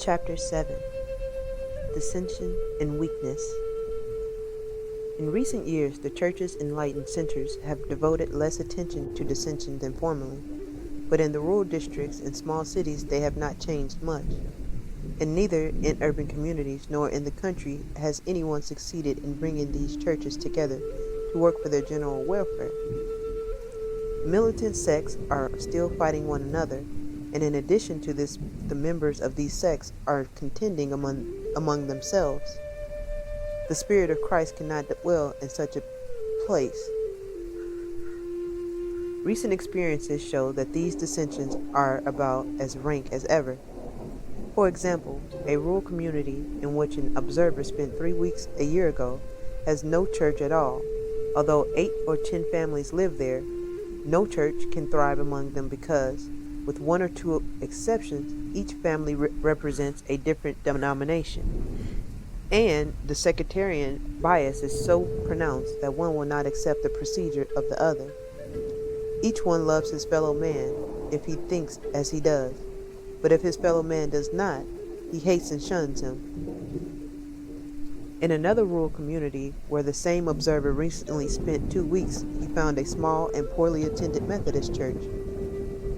Chapter 7: Dissension and Weakness. In recent years, the Church's enlightened centers have devoted less attention to dissension than formerly, but in the rural districts and small cities they have not changed much, and neither in urban communities nor in the country has anyone succeeded in bringing these churches together to work for their general welfare. Militant sects are still fighting one another, and in addition to this, the members of these sects are contending among themselves. The Spirit of Christ cannot dwell in such a place. Recent experiences show that these dissensions are about as rank as ever. For example, a rural community in which an observer spent 3 weeks a year ago has no church at all. Although 8 or 10 families live there, no church can thrive among them because, with 1 or 2 exceptions, each family represents a different denomination, and the sectarian bias is so pronounced that one will not accept the procedure of the other. Each one loves his fellow man if he thinks as he does, but if his fellow man does not, he hates and shuns him. In another rural community where the same observer recently spent 2 weeks, he found a small and poorly attended Methodist church.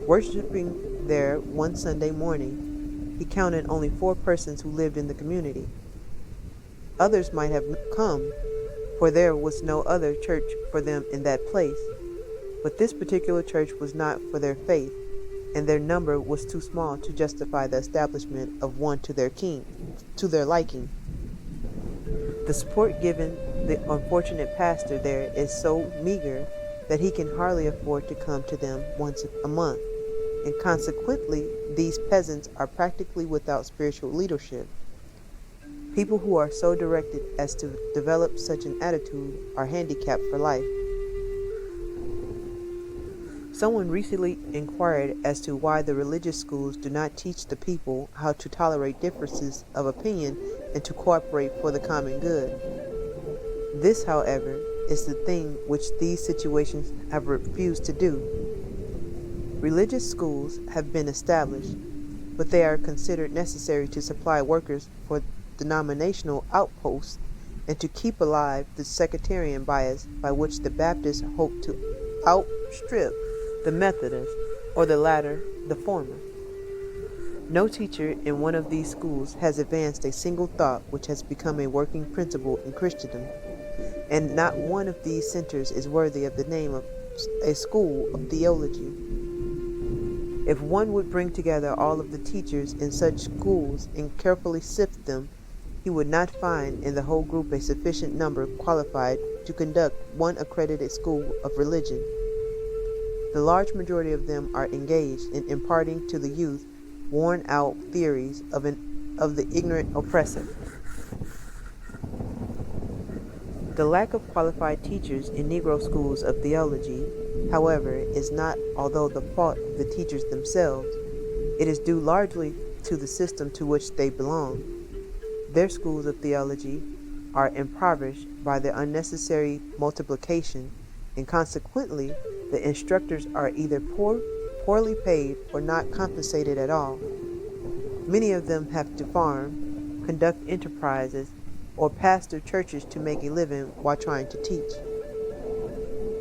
Worshipping there one Sunday morning, he counted only 4 persons who lived in the community. Others might have come, for there was no other church for them in that place. But this particular church was not for their faith, and their number was too small to justify the establishment of one to their liking. The support given the unfortunate pastor there is so meager that he can hardly afford to come to them once a month, and consequently these peasants are practically without spiritual leadership. People who are so directed as to develop such an attitude are handicapped for life. Someone recently inquired as to why the religious schools do not teach the people how to tolerate differences of opinion and to cooperate for the common good. This, however, is the thing which these situations have refused to do. Religious schools have been established, but they are considered necessary to supply workers for denominational outposts and to keep alive the sectarian bias by which the Baptists hope to outstrip the Methodists, or the latter the former. No teacher in one of these schools has advanced a single thought which has become a working principle in Christendom, and not one of these centers is worthy of the name of a school of theology. If one would bring together all of the teachers in such schools and carefully sift them, he would not find in the whole group a sufficient number qualified to conduct one accredited school of religion. The large majority of them are engaged in imparting to the youth worn-out theories of the ignorant oppressor. The lack of qualified teachers in Negro schools of theology, however, is not although the fault of the teachers themselves. It is due largely to the system to which they belong. Their schools of theology are impoverished by their unnecessary multiplication, and consequently the instructors are either poorly paid or not compensated at all. Many of them have to farm, conduct enterprises, or pastor churches to make a living while trying to teach.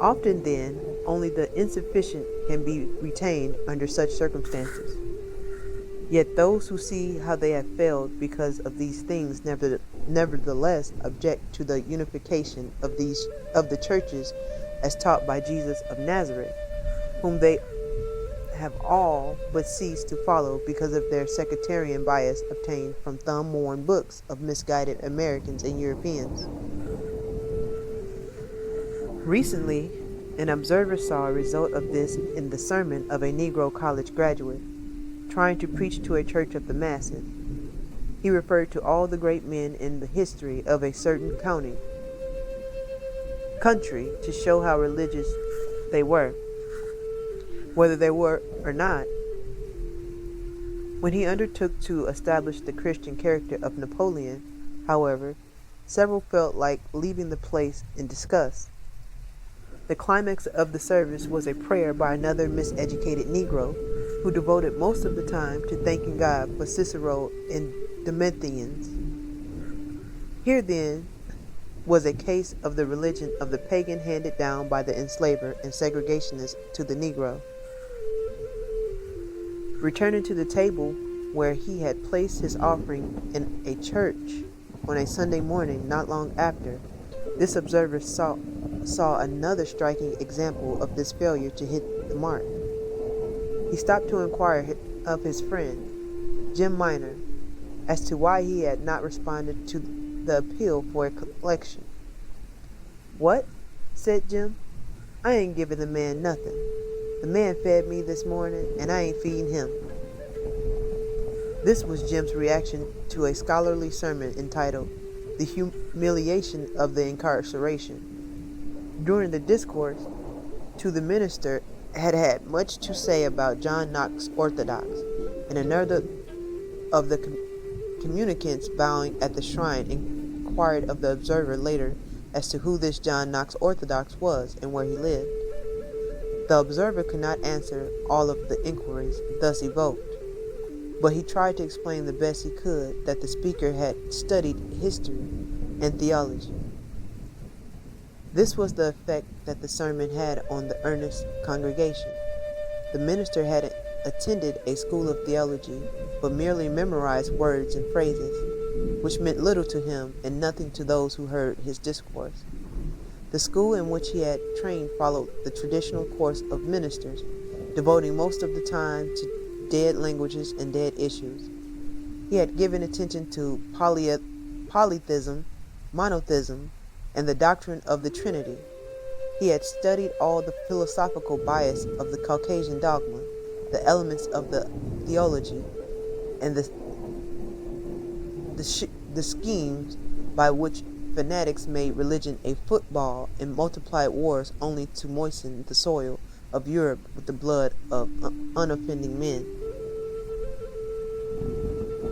Often then, only the insufficient can be retained under such circumstances. Yet those who see how they have failed because of these things nevertheless object to the unification of the churches as taught by Jesus of Nazareth, whom they have all but ceased to follow because of their sectarian bias obtained from thumb-worn books of misguided Americans and Europeans. Recently, an observer saw a result of this in the sermon of a Negro college graduate trying to preach to a church of the masses. He referred to all the great men in the history of a certain country to show how religious they were, whether they were or not. When he undertook to establish the Christian character of Napoleon, however, several felt like leaving the place in disgust. The climax of the service was a prayer by another miseducated Negro, who devoted most of the time to thanking God for Cicero and Domitians. Here then was a case of the religion of the pagan handed down by the enslaver and segregationist to the Negro. Returning to the table where he had placed his offering in a church on a Sunday morning not long after, this observer saw another striking example of this failure to hit the mark. He stopped to inquire of his friend, Jim Miner, as to why he had not responded to the appeal for a collection. "What?" said Jim. "I ain't giving the man nothing. The man fed me this morning, and I ain't feeding him." This was Jim's reaction to a scholarly sermon entitled "The Humiliation of the Incarceration." During the discourse, the minister had much to say about John Knox Orthodox, and another of the communicants bowing at the shrine inquired of the observer later as to who this John Knox Orthodox was and where he lived. The observer could not answer all of the inquiries thus evoked, but he tried to explain the best he could that the speaker had studied history and theology. This was the effect that the sermon had on the earnest congregation. The minister had attended a school of theology, but merely memorized words and phrases, which meant little to him and nothing to those who heard his discourse. The school in which he had trained followed the traditional course of ministers, devoting most of the time to dead languages and dead issues. He had given attention to polytheism, monotheism, and the doctrine of the Trinity. He had studied all the philosophical bias of the Caucasian dogma, the elements of the theology, and the schemes by which fanatics made religion a football and multiplied wars only to moisten the soil of Europe with the blood of unoffending men.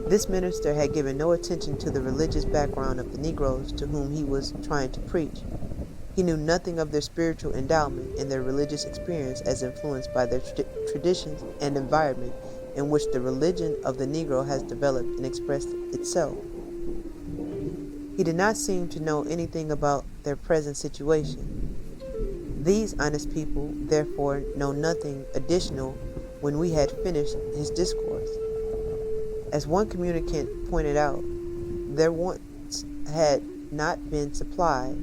This minister had given no attention to the religious background of the Negroes to whom he was trying to preach. He knew nothing of their spiritual endowment and their religious experience as influenced by their traditions and environment in which the religion of the Negro has developed and expressed itself. He did not seem to know anything about their present situation. These honest people, therefore, know nothing additional when we had finished his discourse. As one communicant pointed out, their wants had not been supplied,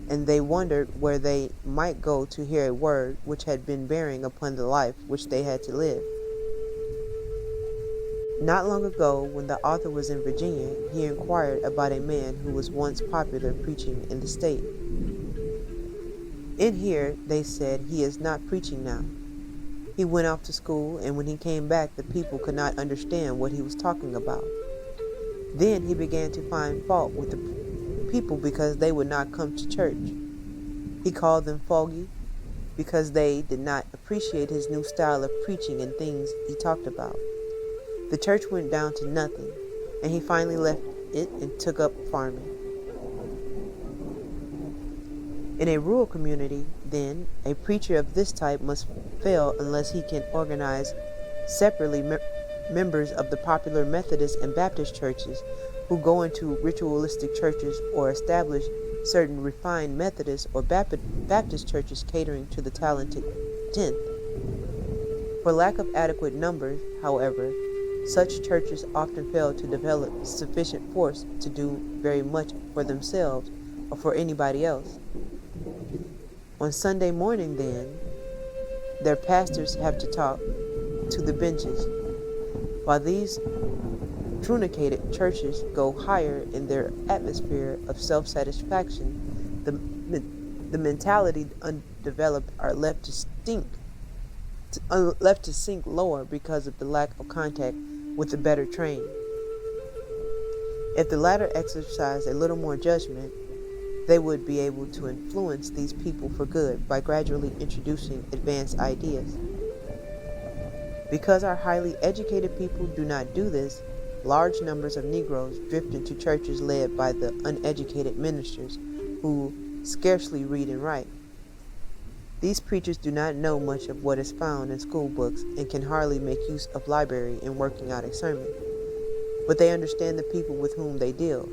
and they wondered where they might go to hear a word which had been bearing upon the life which they had to live. Not long ago, when the author was in Virginia, he inquired about a man who was once popular preaching in the state. In here, they said, he is not preaching now. He went off to school, and when he came back, the people could not understand what he was talking about. Then he began to find fault with the people because they would not come to church. He called them foggy because they did not appreciate his new style of preaching and things he talked about. The church went down to nothing, and he finally left it and took up farming. In a rural community, then, a preacher of this type must fail unless he can organize separately members of the popular Methodist and Baptist churches who go into ritualistic churches or establish certain refined Methodist or Baptist churches catering to the talented tenth. For lack of adequate numbers, however, such churches often fail to develop sufficient force to do very much for themselves or for anybody else. On Sunday morning, then, their pastors have to talk to the benches, while these truncated churches go higher in their atmosphere of self-satisfaction. The mentality undeveloped are left to sink lower because of the lack of contact with the better trained. If the latter exercise a little more judgment, they would be able to influence these people for good by gradually introducing advanced ideas. Because our highly educated people do not do this, large numbers of Negroes drift into churches led by the uneducated ministers who scarcely read and write. These preachers do not know much of what is found in school books and can hardly make use of library in working out a sermon. But they understand the people with whom they deal,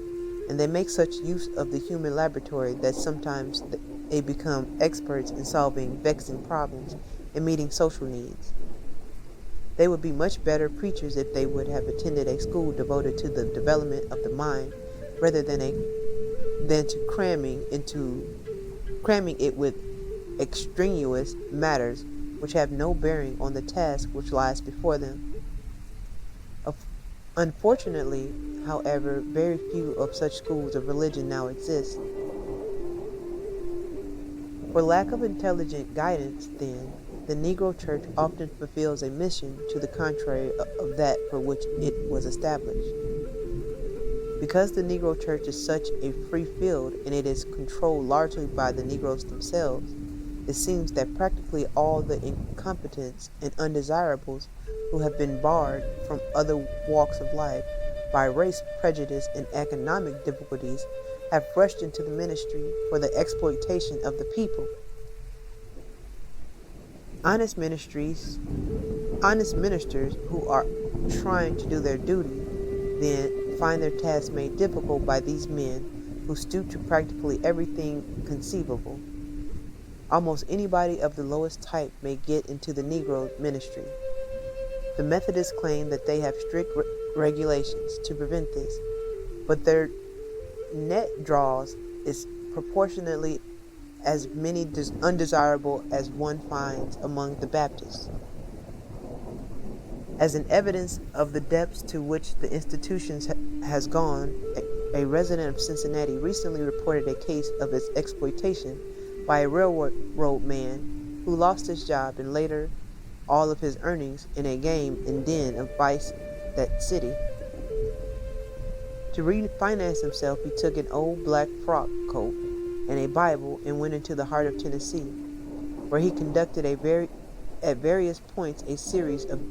and they make such use of the human laboratory that sometimes they become experts in solving vexing problems and meeting social needs. They would be much better preachers if they would have attended a school devoted to the development of the mind rather than to cramming it with extraneous matters which have no bearing on the task which lies before them. Unfortunately, however, very few of such schools of religion now exist. For lack of intelligent guidance, then, the Negro Church often fulfills a mission to the contrary of that for which it was established. Because the Negro Church is such a free field and it is controlled largely by the Negroes themselves, it seems that practically all the incompetents and undesirables who have been barred from other walks of life by race prejudice and economic difficulties have rushed into the ministry for the exploitation of the people. Honest ministers who are trying to do their duty then find their task made difficult by these men who stoop to practically everything conceivable. Almost anybody of the lowest type may get into the Negro ministry. The Methodists claim that they have strict regulations to prevent this, but their net draws is proportionately as many undesirable as one finds among the Baptists. As an evidence of the depths to which the institution has gone, a resident of Cincinnati recently reported a case of its exploitation by a railroad man who lost his job and later all of his earnings in a game and den of vice that city. To refinance himself, he took an old black frock coat and a Bible and went into the heart of Tennessee, where he conducted at various points a series of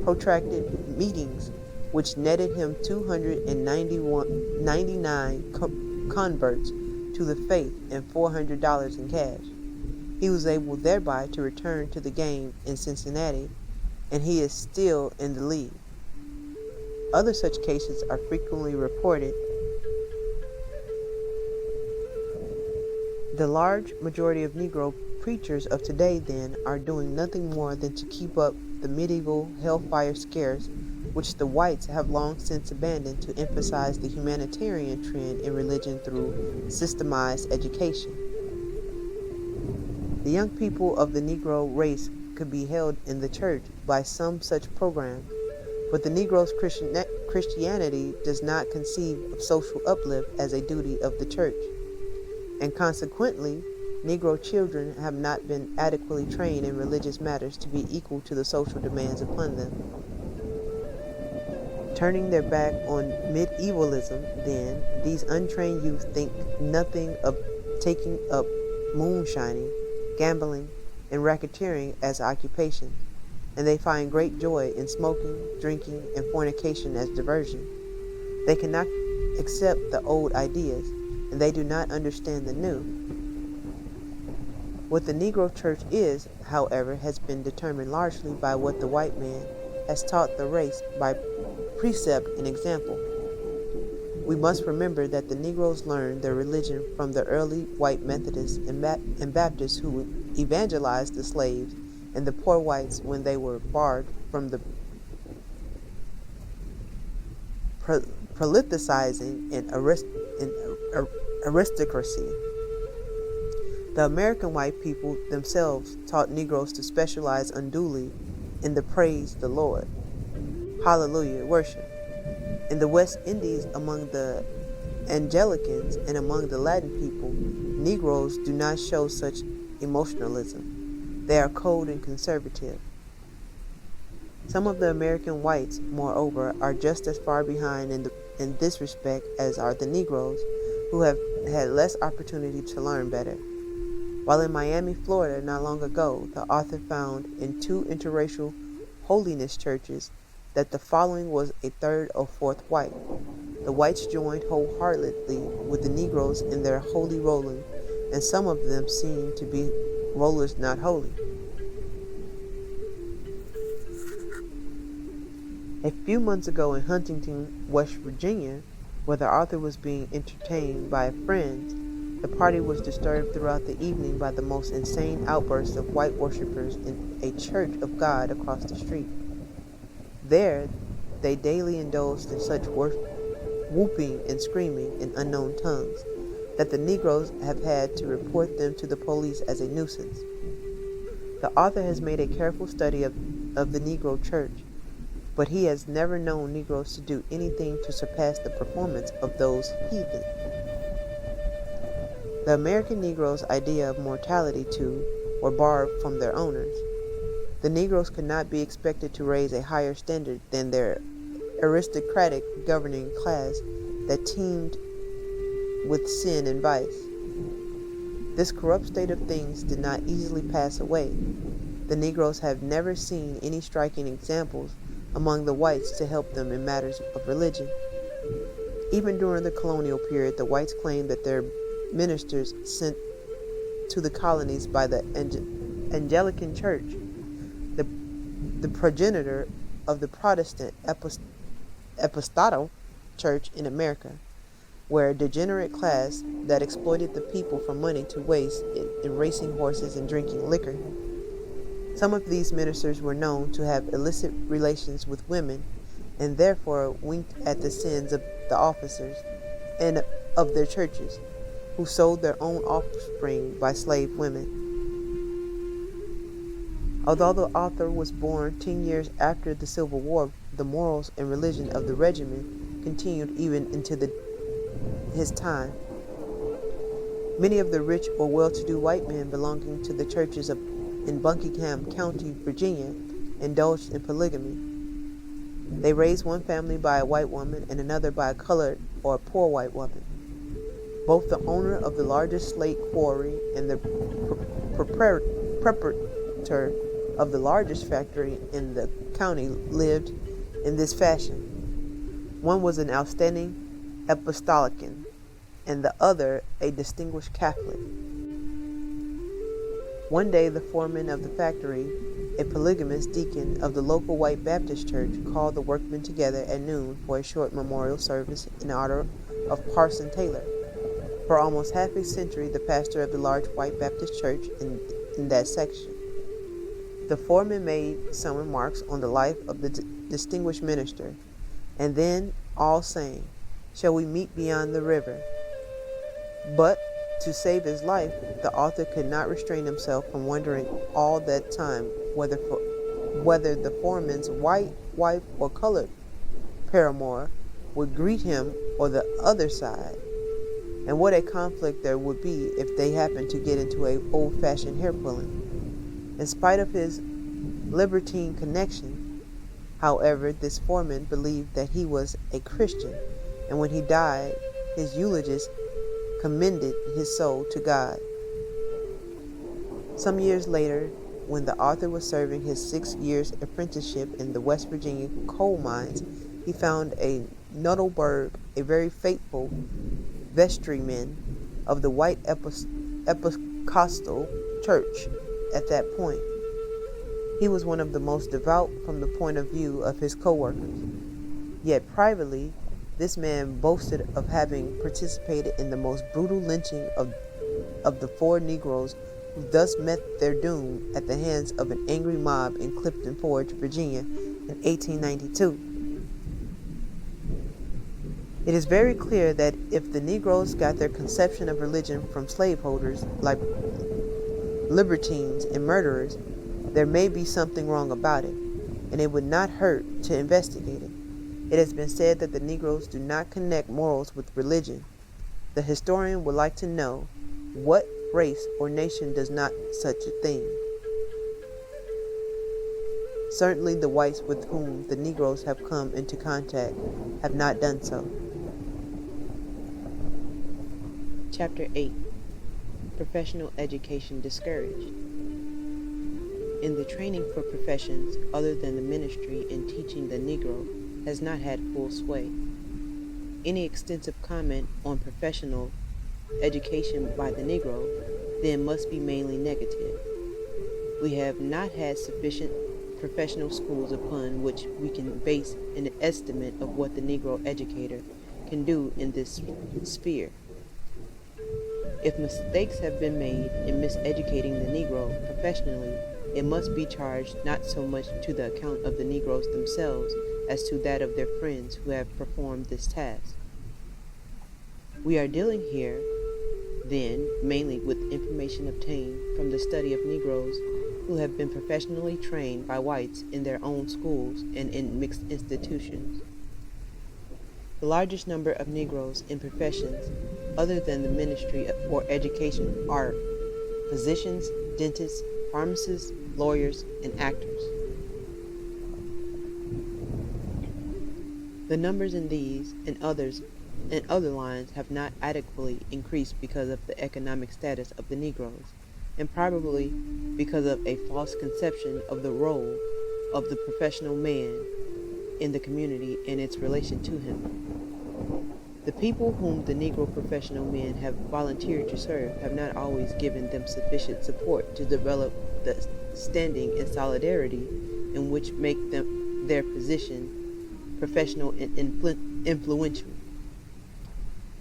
protracted meetings which netted him 299 converts to the faith and $400 in cash. He was able thereby to return to the game in Cincinnati, and he is still in the lead. Other such cases are frequently reported. The large majority of Negro preachers of today, then, are doing nothing more than to keep up the medieval hellfire scares which the whites have long since abandoned to emphasize the humanitarian trend in religion through systemized education. The young people of the Negro race could be held in the church by some such program, but the Negro's Christianity does not conceive of social uplift as a duty of the church, and consequently, Negro children have not been adequately trained in religious matters to be equal to the social demands upon them. Turning their back on medievalism, then, these untrained youth think nothing of taking up moonshining, gambling, and racketeering as occupation, and they find great joy in smoking, drinking, and fornication as diversion. They cannot accept the old ideas, and they do not understand the new. What the Negro Church is, however, has been determined largely by what the white man has taught the race by precept and example. We must remember that the Negroes learned their religion from the early white Methodists and Baptists who evangelized the slaves and the poor whites when they were barred from the politicizing and aristocracy. The American white people themselves taught Negroes to specialize unduly in the praise the Lord, hallelujah worship. In the West Indies, among the Anglicans and among the Latin people, Negroes do not show such emotionalism. They are cold and conservative. Some of the American whites, moreover, are just as far behind in this respect as are the Negroes, who have had less opportunity to learn better. While in Miami, Florida, not long ago, the author found in 2 interracial holiness churches that the following was a third or fourth white. The whites joined wholeheartedly with the Negroes in their holy rolling and some of them seem to be rollers not holy. A few months ago in Huntington, West Virginia, where the author was being entertained by friends, the party was disturbed throughout the evening by the most insane outbursts of white worshippers in a church of God across the street. There, they daily indulged in such whooping and screaming in unknown tongues that the Negroes have had to report them to the police as a nuisance. The author has made a careful study of the Negro church, but he has never known Negroes to do anything to surpass the performance of those heathen. The American Negroes' idea of morality, too, were borrowed from their owners. The Negroes could not be expected to raise a higher standard than their aristocratic governing class that teemed with sin and vice. This corrupt state of things did not easily pass away. The Negroes have never seen any striking examples among the whites to help them in matters of religion. Even during the colonial period, the whites claimed that their ministers sent to the colonies by the Anglican Church, the progenitor of the Protestant Apostolic Church in America, were a degenerate class that exploited the people for money to waste in racing horses and drinking liquor. Some of these ministers were known to have illicit relations with women and therefore winked at the sins of the officers and of their churches, who sold their own offspring by slave women. Although the author was born 10 years after the Civil War, the morals and religion of the regiment continued even into his time. Many of the rich or well-to-do white men belonging to the churches in Buckingham County, Virginia, indulged in polygamy. They raised one family by a white woman and another by a colored or a poor white woman. Both the owner of the largest slate quarry and the proprietor of the largest factory in the county lived in this fashion. One was an outstanding Episcopalian, and the other a distinguished Catholic. One day, the foreman of the factory, a polygamous deacon of the local white Baptist church, called the workmen together at noon for a short memorial service in honor of Parson Taylor, for almost half a century the pastor of the large white Baptist church in that section. The foreman made some remarks on the life of the distinguished minister, and then all sang, "Shall we meet beyond the river?" But to save his life, the author could not restrain himself from wondering all that time whether the foreman's white wife or colored paramour would greet him or the other side, and what a conflict there would be if they happened to get into a old-fashioned hair-pulling. In spite of his libertine connection, however, this foreman believed that he was a Christian, and when he died, his eulogist commended his soul to God. Some years later, when the author was serving his 6 years apprenticeship in the West Virginia coal mines, he found a Nuttleburg, a very faithful vestryman of the white Episcopal Church at that point. He was one of the most devout from the point of view of his co-workers. Yet privately, this man boasted of having participated in the most brutal lynching of the 4 Negroes who thus met their doom at the hands of an angry mob in Clifton Forge, Virginia, in 1892. It is very clear that if the Negroes got their conception of religion from slaveholders like libertines and murderers, there may be something wrong about it, and it would not hurt to investigate it. It has been said that the Negroes do not connect morals with religion. The historian would like to know what race or nation does not such a thing. Certainly the whites with whom the Negroes have come into contact have not done so. Chapter 8. Professional Education Discouraged. In the training for professions other than the ministry and teaching, the Negro has not had full sway. Any extensive comment on professional education by the Negro, then must be mainly negative. We have not had sufficient professional schools upon which we can base an estimate of what the Negro educator can do in this sphere. If mistakes have been made in miseducating the Negro professionally, it must be charged not so much to the account of the Negroes themselves as to that of their friends who have performed this task. We are dealing here, then, mainly with information obtained from the study of Negroes who have been professionally trained by whites in their own schools and in mixed institutions. The largest number of Negroes in professions other than the ministry or education are physicians, dentists, pharmacists, lawyers, and actors. The numbers in these and other lines have not adequately increased because of the economic status of the Negroes, and probably because of a false conception of the role of the professional man in the community and its relation to him. The people whom the Negro professional men have volunteered to serve have not always given them sufficient support to develop the standing and solidarity in which make them their position professional and influential.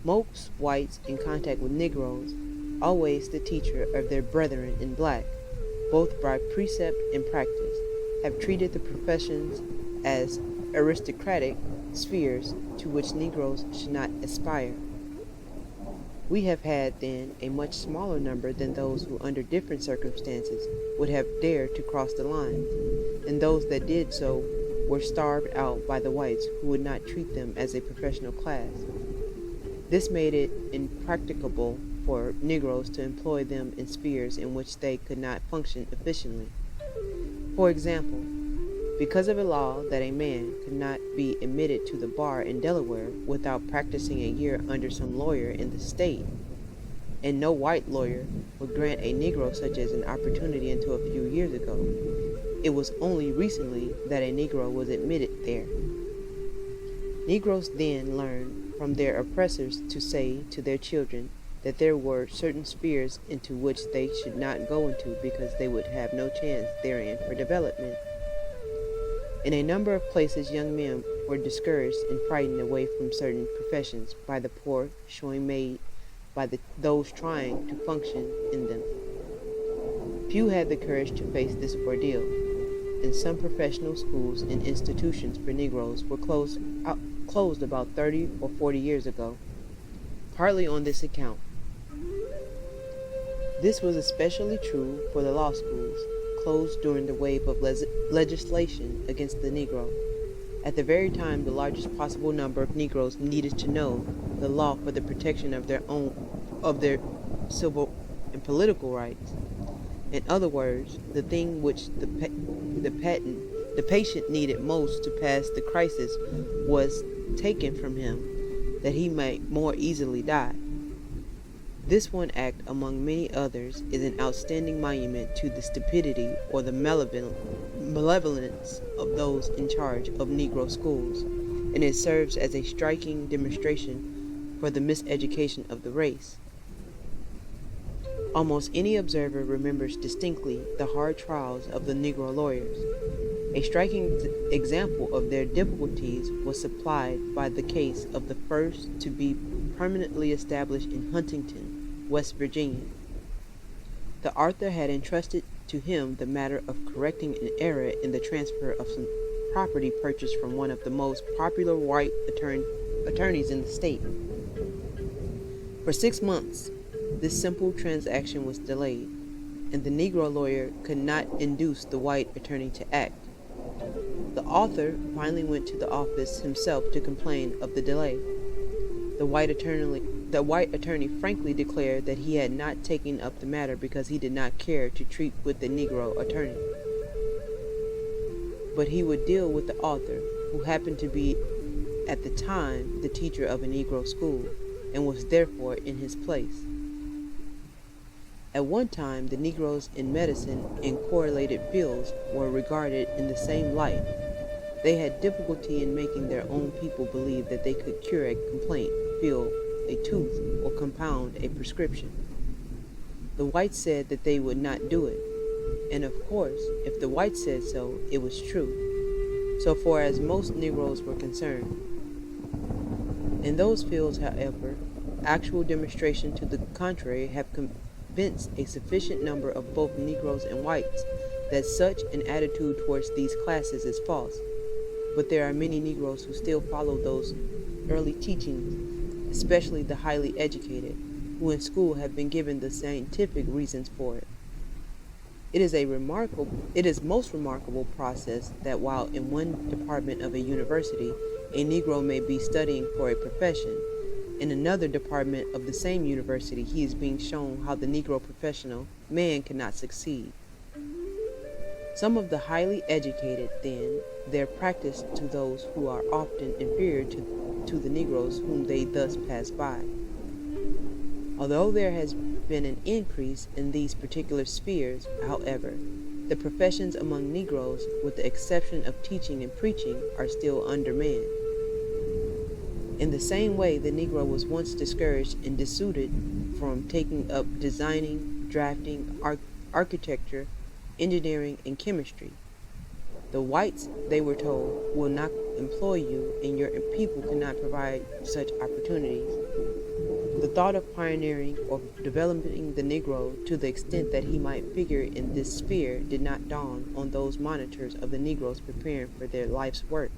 Most whites in contact with Negroes, always the teacher of their brethren in black, both by precept and practice, have treated the professions as aristocratic spheres to which Negroes should not aspire. We have had then a much smaller number than those who under different circumstances would have dared to cross the lines, and those that did so were starved out by the whites who would not treat them as a professional class. This made it impracticable for Negroes to employ them in spheres in which they could not function efficiently. For example, because of a law that a man could not be admitted to the bar in Delaware without practicing a year under some lawyer in the state, and no white lawyer would grant a Negro such as an opportunity until a few years ago, it was only recently that a Negro was admitted there. Negroes then learned from their oppressors to say to their children that there were certain spheres into which they should not go into because they would have no chance therein for development. In a number of places young men were discouraged and frightened away from certain professions by the poor showing made by those trying to function in them. Few had the courage to face this ordeal, and some professional schools and institutions for Negroes were closed about 30 or 40 years ago, partly on this account. This was especially true for the law schools, closed during the wave of legislation against the Negro, at the very time the largest possible number of Negroes needed to know the law for the protection of their civil and political rights. In other words, the thing which the patient needed most to pass the crisis was taken from him, that he might more easily die. This one act, among many others, is an outstanding monument to the stupidity or the malevolence of those in charge of Negro schools, and it serves as a striking demonstration for the miseducation of the race. Almost any observer remembers distinctly the hard trials of the Negro lawyers. A striking example of their difficulties was supplied by the case of the first to be permanently established in Huntington, West Virginia. The author had entrusted to him the matter of correcting an error in the transfer of some property purchased from one of the most popular white attorneys in the state. For 6 months, this simple transaction was delayed, and the Negro lawyer could not induce the white attorney to act. The author finally went to the office himself to complain of the delay. The white attorney frankly declared that he had not taken up the matter because he did not care to treat with the Negro attorney, but he would deal with the author, who happened to be at the time the teacher of a Negro school, and was therefore in his place. At one time, the Negroes in medicine and correlated fields were regarded in the same light. They had difficulty in making their own people believe that they could cure a complaint, feel, a tooth or compound a prescription. The whites said that they would not do it, and of course, if the whites said so, it was true, so far as most Negroes were concerned. In those fields, however, actual demonstration to the contrary have convinced a sufficient number of both Negroes and whites that such an attitude towards these classes is false. But there are many Negroes who still follow those early teachings, especially the highly educated, who in school have been given the scientific reasons for it. It is most remarkable process that while in one department of a university, a Negro may be studying for a profession, in another department of the same university, he is being shown how the Negro professional man cannot succeed. Some of the highly educated, then, their practice to those who are often inferior to the Negroes whom they thus pass by. Although there has been an increase in these particular spheres, however, the professions among Negroes, with the exception of teaching and preaching, are still undermanned. In the same way, the Negro was once discouraged and dissuaded from taking up designing, drafting, architecture, engineering, and chemistry. The whites, they were told, will not employ you, and your people cannot provide such opportunities. The thought of pioneering or developing the Negro to the extent that he might figure in this sphere did not dawn on those monitors of the Negroes preparing for their life's work.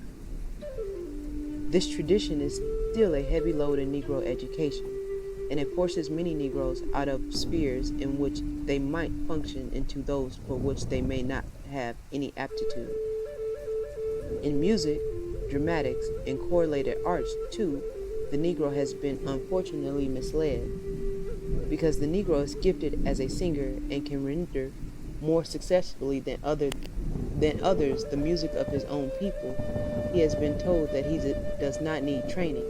This tradition is still a heavy load in Negro education, and it forces many Negroes out of spheres in which they might function into those for which they may not have any aptitude. In music, dramatics, and correlated arts, too, the Negro has been unfortunately misled. Because the Negro is gifted as a singer and can render more successfully than others the music of his own people, he has been told that he does not need training.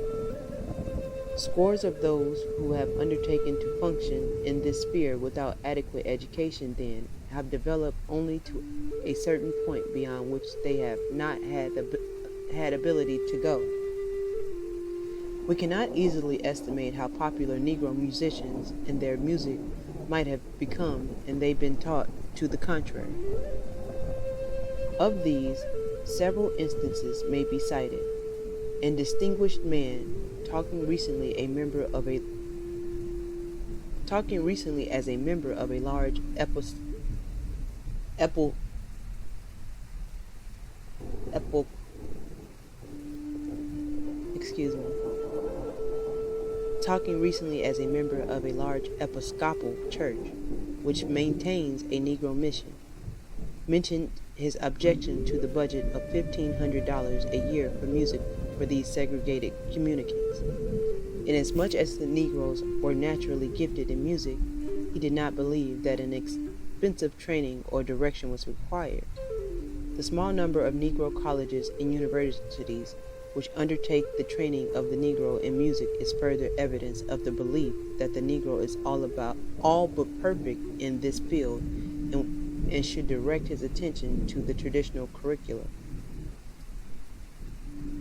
Scores of those who have undertaken to function in this sphere without adequate education, then, have developed only to a certain point beyond which they have not had ability to go. We cannot easily estimate how popular Negro musicians and their music might have become had they been taught to the contrary. Of these, several instances may be cited. An distinguished man talking recently as a member of a large Episcopal church, which maintains a Negro mission, mentioned his objection to the budget of $1,500 a year for music for these segregated communities. Inasmuch as the Negroes were naturally gifted in music, he did not believe that an expensive training or direction was required. The small number of Negro colleges and universities which undertake the training of the Negro in music is further evidence of the belief that the Negro is all but perfect in this field and should direct his attention to the traditional curricula.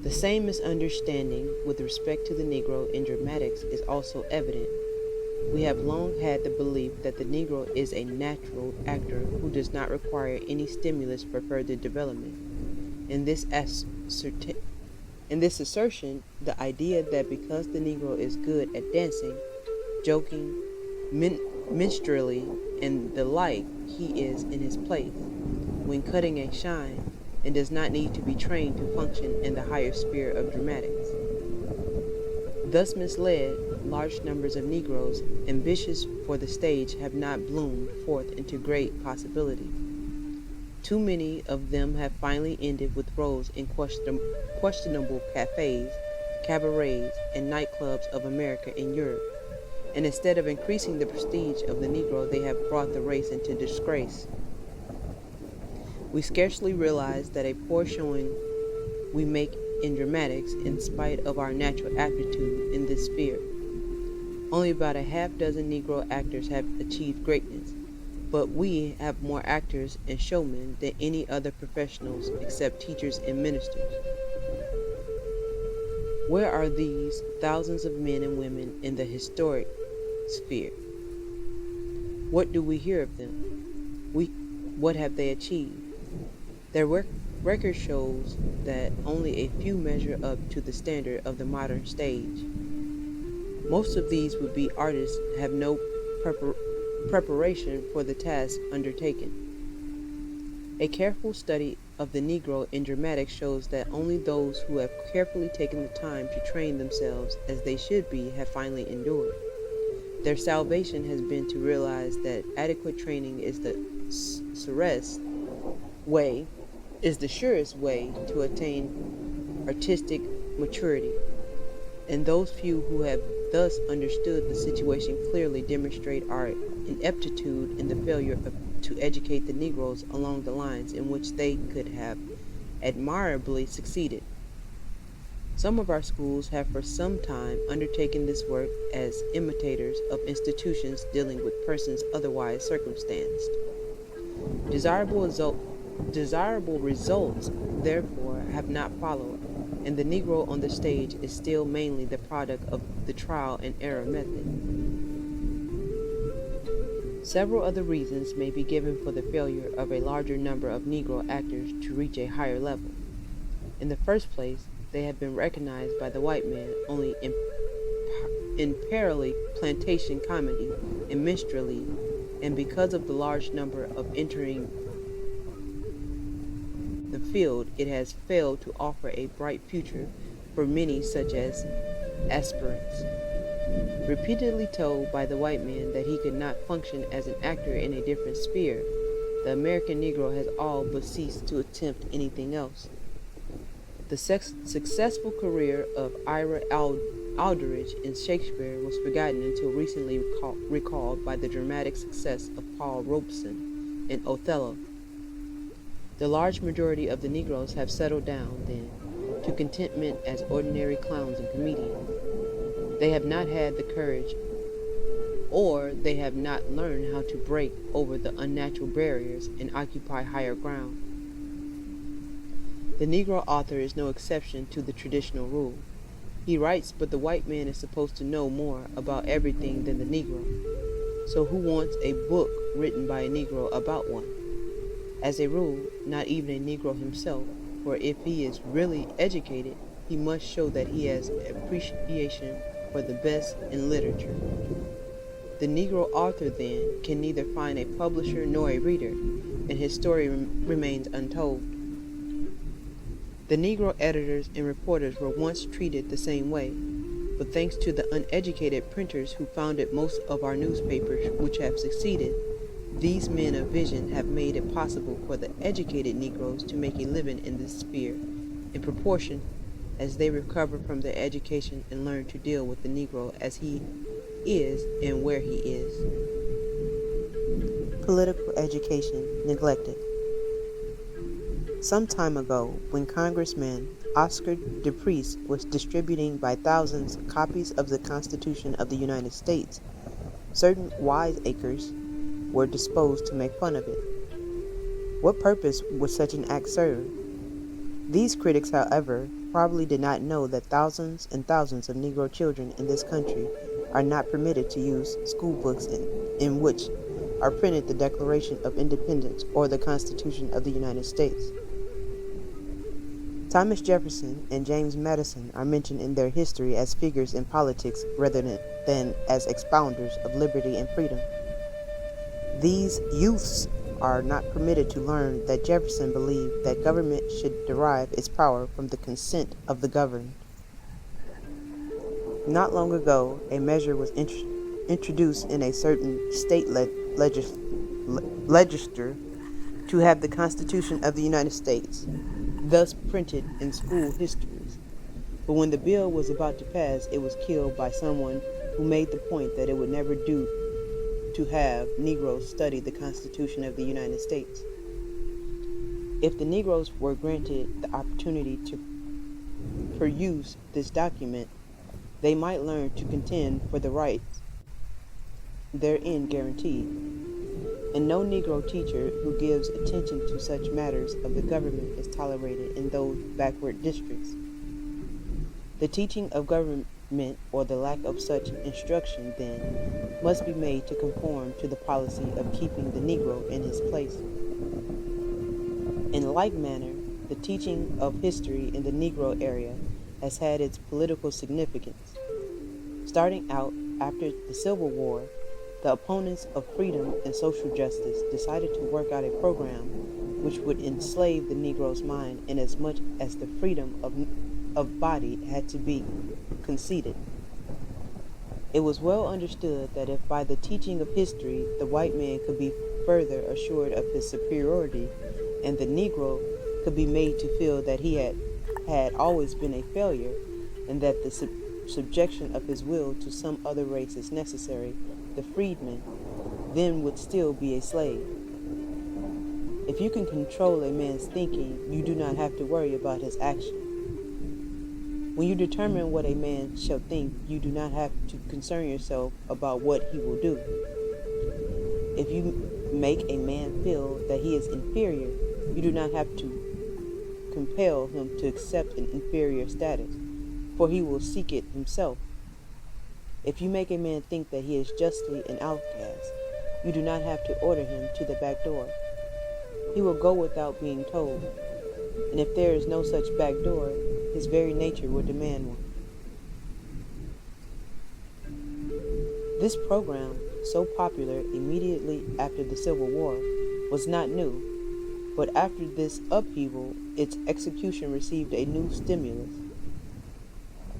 The same misunderstanding with respect to the Negro in dramatics is also evident. We have long had the belief that the Negro is a natural actor who does not require any stimulus for further development. In this assertion, the idea that because the Negro is good at dancing, joking, minstrelsy, and the like, he is in his place when cutting a shine and does not need to be trained to function in the higher sphere of dramatics. Thus misled, large numbers of Negroes ambitious for the stage have not bloomed forth into great possibility. Too many of them have finally ended with roles in questionable cafes, cabarets, and nightclubs of America and Europe, and instead of increasing the prestige of the Negro, they have brought the race into disgrace. We scarcely realize that a poor showing we make in dramatics in spite of our natural aptitude in this sphere. Only about a half dozen Negro actors have achieved greatness, but we have more actors and showmen than any other professionals except teachers and ministers. Where are these thousands of men and women in the historic sphere? What do we hear of them? What have they achieved? Their record shows that only a few measure up to the standard of the modern stage. Most of these would-be artists have no preparation for the task undertaken. A careful study of the Negro in dramatics shows that only those who have carefully taken the time to train themselves as they should be have finally endured. Their salvation has been to realize that adequate training is the surest way to attain artistic maturity, and those few who have thus understood the situation clearly demonstrate our ineptitude in the failure to educate the Negroes along the lines in which they could have admirably succeeded. Some of our schools have for some time undertaken this work as imitators of institutions dealing with persons otherwise circumstanced. Desirable results, therefore, have not followed, and the Negro on the stage is still mainly the product of the trial and error method. Several other reasons may be given for the failure of a larger number of Negro actors to reach a higher level. In the first place, they have been recognized by the white man only in parallel plantation comedy and minstrelsy, and because of the large number of entering the field, it has failed to offer a bright future for many such as aspirants. Repeatedly told by the white man that he could not function as an actor in a different sphere, the American Negro has all but ceased to attempt anything else. The successful career of Ira Aldridge in Shakespeare was forgotten until recently recalled by the dramatic success of Paul Robeson in Othello. The large majority of the Negroes have settled down, then, to contentment as ordinary clowns and comedians. They have not had the courage, or they have not learned how to break over the unnatural barriers and occupy higher ground. The Negro author is no exception to the traditional rule. He writes, but the white man is supposed to know more about everything than the Negro. So who wants a book written by a Negro about one? As a rule, not even a Negro himself, for if he is really educated, he must show that he has appreciation for the best in literature. The Negro author, then, can neither find a publisher nor a reader, and his story remains untold. The Negro editors and reporters were once treated the same way, but thanks to the uneducated printers who founded most of our newspapers which have succeeded, these men of vision have made it possible for the educated Negroes to make a living in this sphere, in proportion as they recover from their education and learn to deal with the Negro as he is and where he is. Political education neglected. Some time ago, when Congressman Oscar DePriest was distributing by thousands copies of the Constitution of the United States, certain wiseacres were disposed to make fun of it. What purpose would such an act serve? These critics, however, probably did not know that thousands and thousands of Negro children in this country are not permitted to use school books in which are printed the Declaration of Independence or the Constitution of the United States. Thomas Jefferson and James Madison are mentioned in their history as figures in politics rather than as expounders of liberty and freedom. These youths are not permitted to learn that Jefferson believed that government should derive its power from the consent of the governed. Not long ago, a measure was introduced in a certain state legislature to have the Constitution of the United States thus printed in school histories. But when the bill was about to pass, it was killed by someone who made the point that it would never do to have Negroes study the Constitution of the United States. If the Negroes were granted the opportunity to peruse this document, they might learn to contend for the rights therein guaranteed. And no Negro teacher who gives attention to such matters of the government is tolerated in those backward districts. The teaching of government, or the lack of such instruction, then, must be made to conform to the policy of keeping the Negro in his place. In like manner, the teaching of history in the Negro area has had its political significance. Starting out after the Civil War, the opponents of freedom and social justice decided to work out a program which would enslave the Negro's mind inasmuch as the freedom of body had to be conceded. It was well understood that if by the teaching of history the white man could be further assured of his superiority, and the Negro could be made to feel that he had always been a failure, and that the subjection of his will to some other race is necessary, the freedman then would still be a slave. If you can control a man's thinking, you do not have to worry about his action. When you determine what a man shall think, you do not have to concern yourself about what he will do. If you make a man feel that he is inferior, you do not have to compel him to accept an inferior status, for he will seek it himself. If you make a man think that he is justly an outcast, you do not have to order him to the back door. He will go without being told, and if there is no such back door, his very nature will demand one. This program, so popular immediately after the Civil War, was not new, but after this upheaval, its execution received a new stimulus.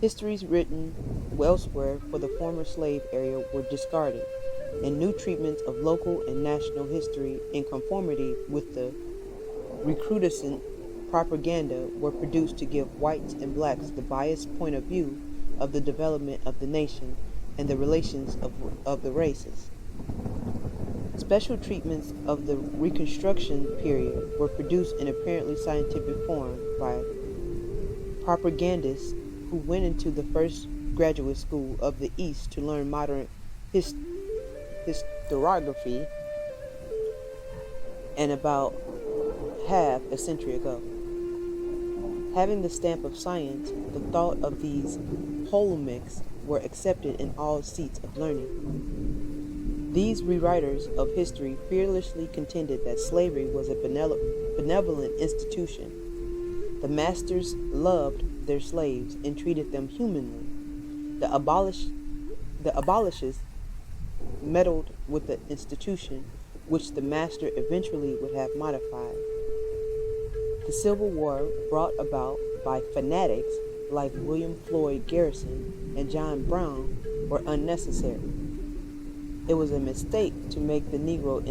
Histories written elsewhere for the former slave area were discarded, and new treatments of local and national history in conformity with the recrudescent propaganda were produced to give whites and blacks the biased point of view of the development of the nation and the relations of the races. Special treatments of the Reconstruction period were produced in apparently scientific form by propagandists who went into the first graduate school of the East to learn modern historiography, and about half a century ago. Having the stamp of science, the thought of these polemics were accepted in all seats of learning. These rewriters of history fearlessly contended that slavery was a benevolent institution. The masters loved their slaves and treated them humanly. The abolitionists meddled with the institution which the master eventually would have modified. The Civil War, brought about by fanatics like William Floyd Garrison and John Brown, were unnecessary. It was a mistake to make the Negro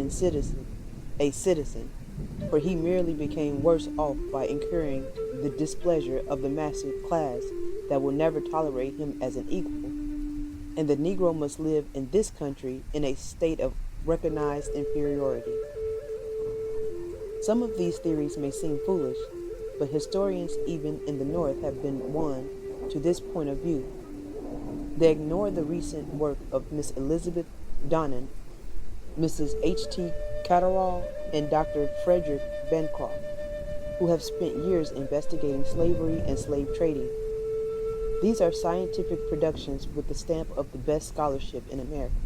a citizen, for he merely became worse off by incurring the displeasure of the master class that will never tolerate him as an equal, and the Negro must live in this country in a state of recognized inferiority. Some of these theories may seem foolish, but historians even in the North have been won to this point of view. They ignore the recent work of Miss Elizabeth Donnan, Mrs. H.T. Catterall, and Dr. Frederick Bancroft, who have spent years investigating slavery and slave trading. These are scientific productions with the stamp of the best scholarship in America.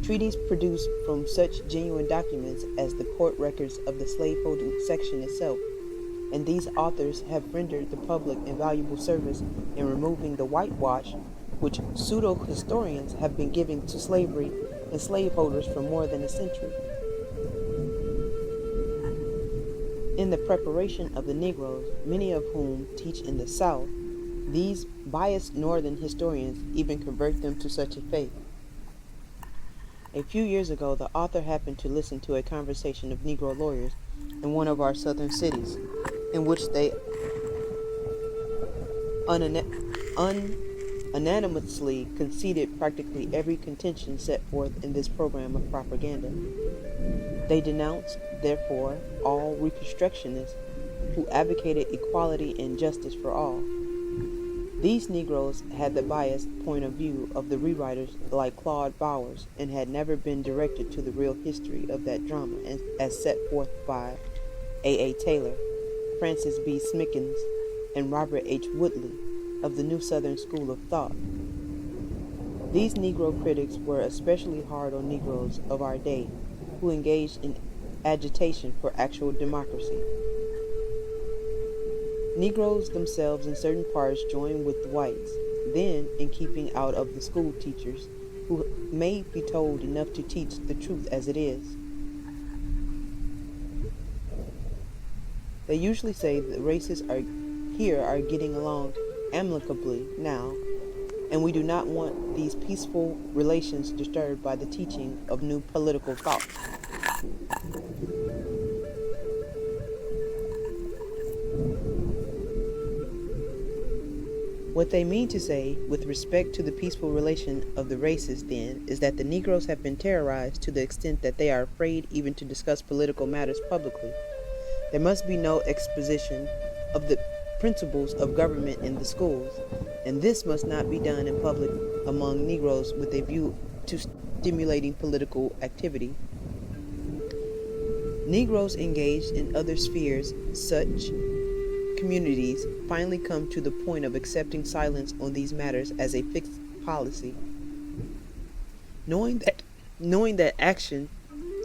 Treaties produced from such genuine documents as the court records of the slaveholding section itself, and these authors have rendered the public invaluable service in removing the whitewash which pseudo-historians have been giving to slavery and slaveholders for more than a century. In the preparation of the Negroes, many of whom teach in the South, these biased Northern historians even convert them to such a faith. A few years ago, the author happened to listen to a conversation of Negro lawyers in one of our southern cities, in which they unanimously conceded practically every contention set forth in this program of propaganda. They denounced, therefore, all Reconstructionists who advocated equality and justice for all. These Negroes had the biased point of view of the rewriters like Claude Bowers and had never been directed to the real history of that drama as set forth by A.A. Taylor, Francis B. Smithkins, and Robert H. Woodley, of the New Southern School of Thought. These Negro critics were especially hard on Negroes of our day who engaged in agitation for actual democracy. Negroes themselves in certain parts joined with the whites, then in keeping out of the school teachers who may be told enough to teach the truth as it is. They usually say the races are getting along amicably now, and we do not want these peaceful relations disturbed by the teaching of new political thought. What they mean to say with respect to the peaceful relation of the races, then, is that the Negroes have been terrorized to the extent that they are afraid even to discuss political matters publicly. There must be no exposition of the principles of government in the schools, and this must not be done in public among Negroes with a view to stimulating political activity. Negroes engaged in other spheres, such communities, finally come to the point of accepting silence on these matters as a fixed policy. Knowing that action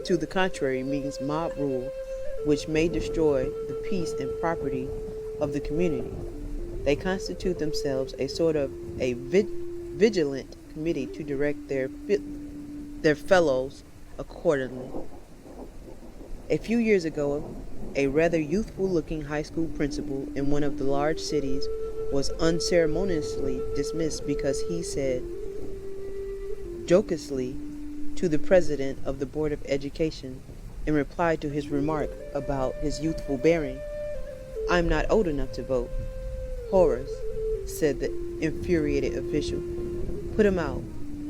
to the contrary means mob rule, which may destroy the peace and property of the community, they constitute themselves a sort of a vigilant committee to direct their fellows accordingly. A few years ago, a rather youthful-looking high school principal in one of the large cities was unceremoniously dismissed because he said jocosely to the president of the Board of Education in reply to his remark about his youthful bearing, "I'm not old enough to vote." "Horace," said the infuriated official, "put him out.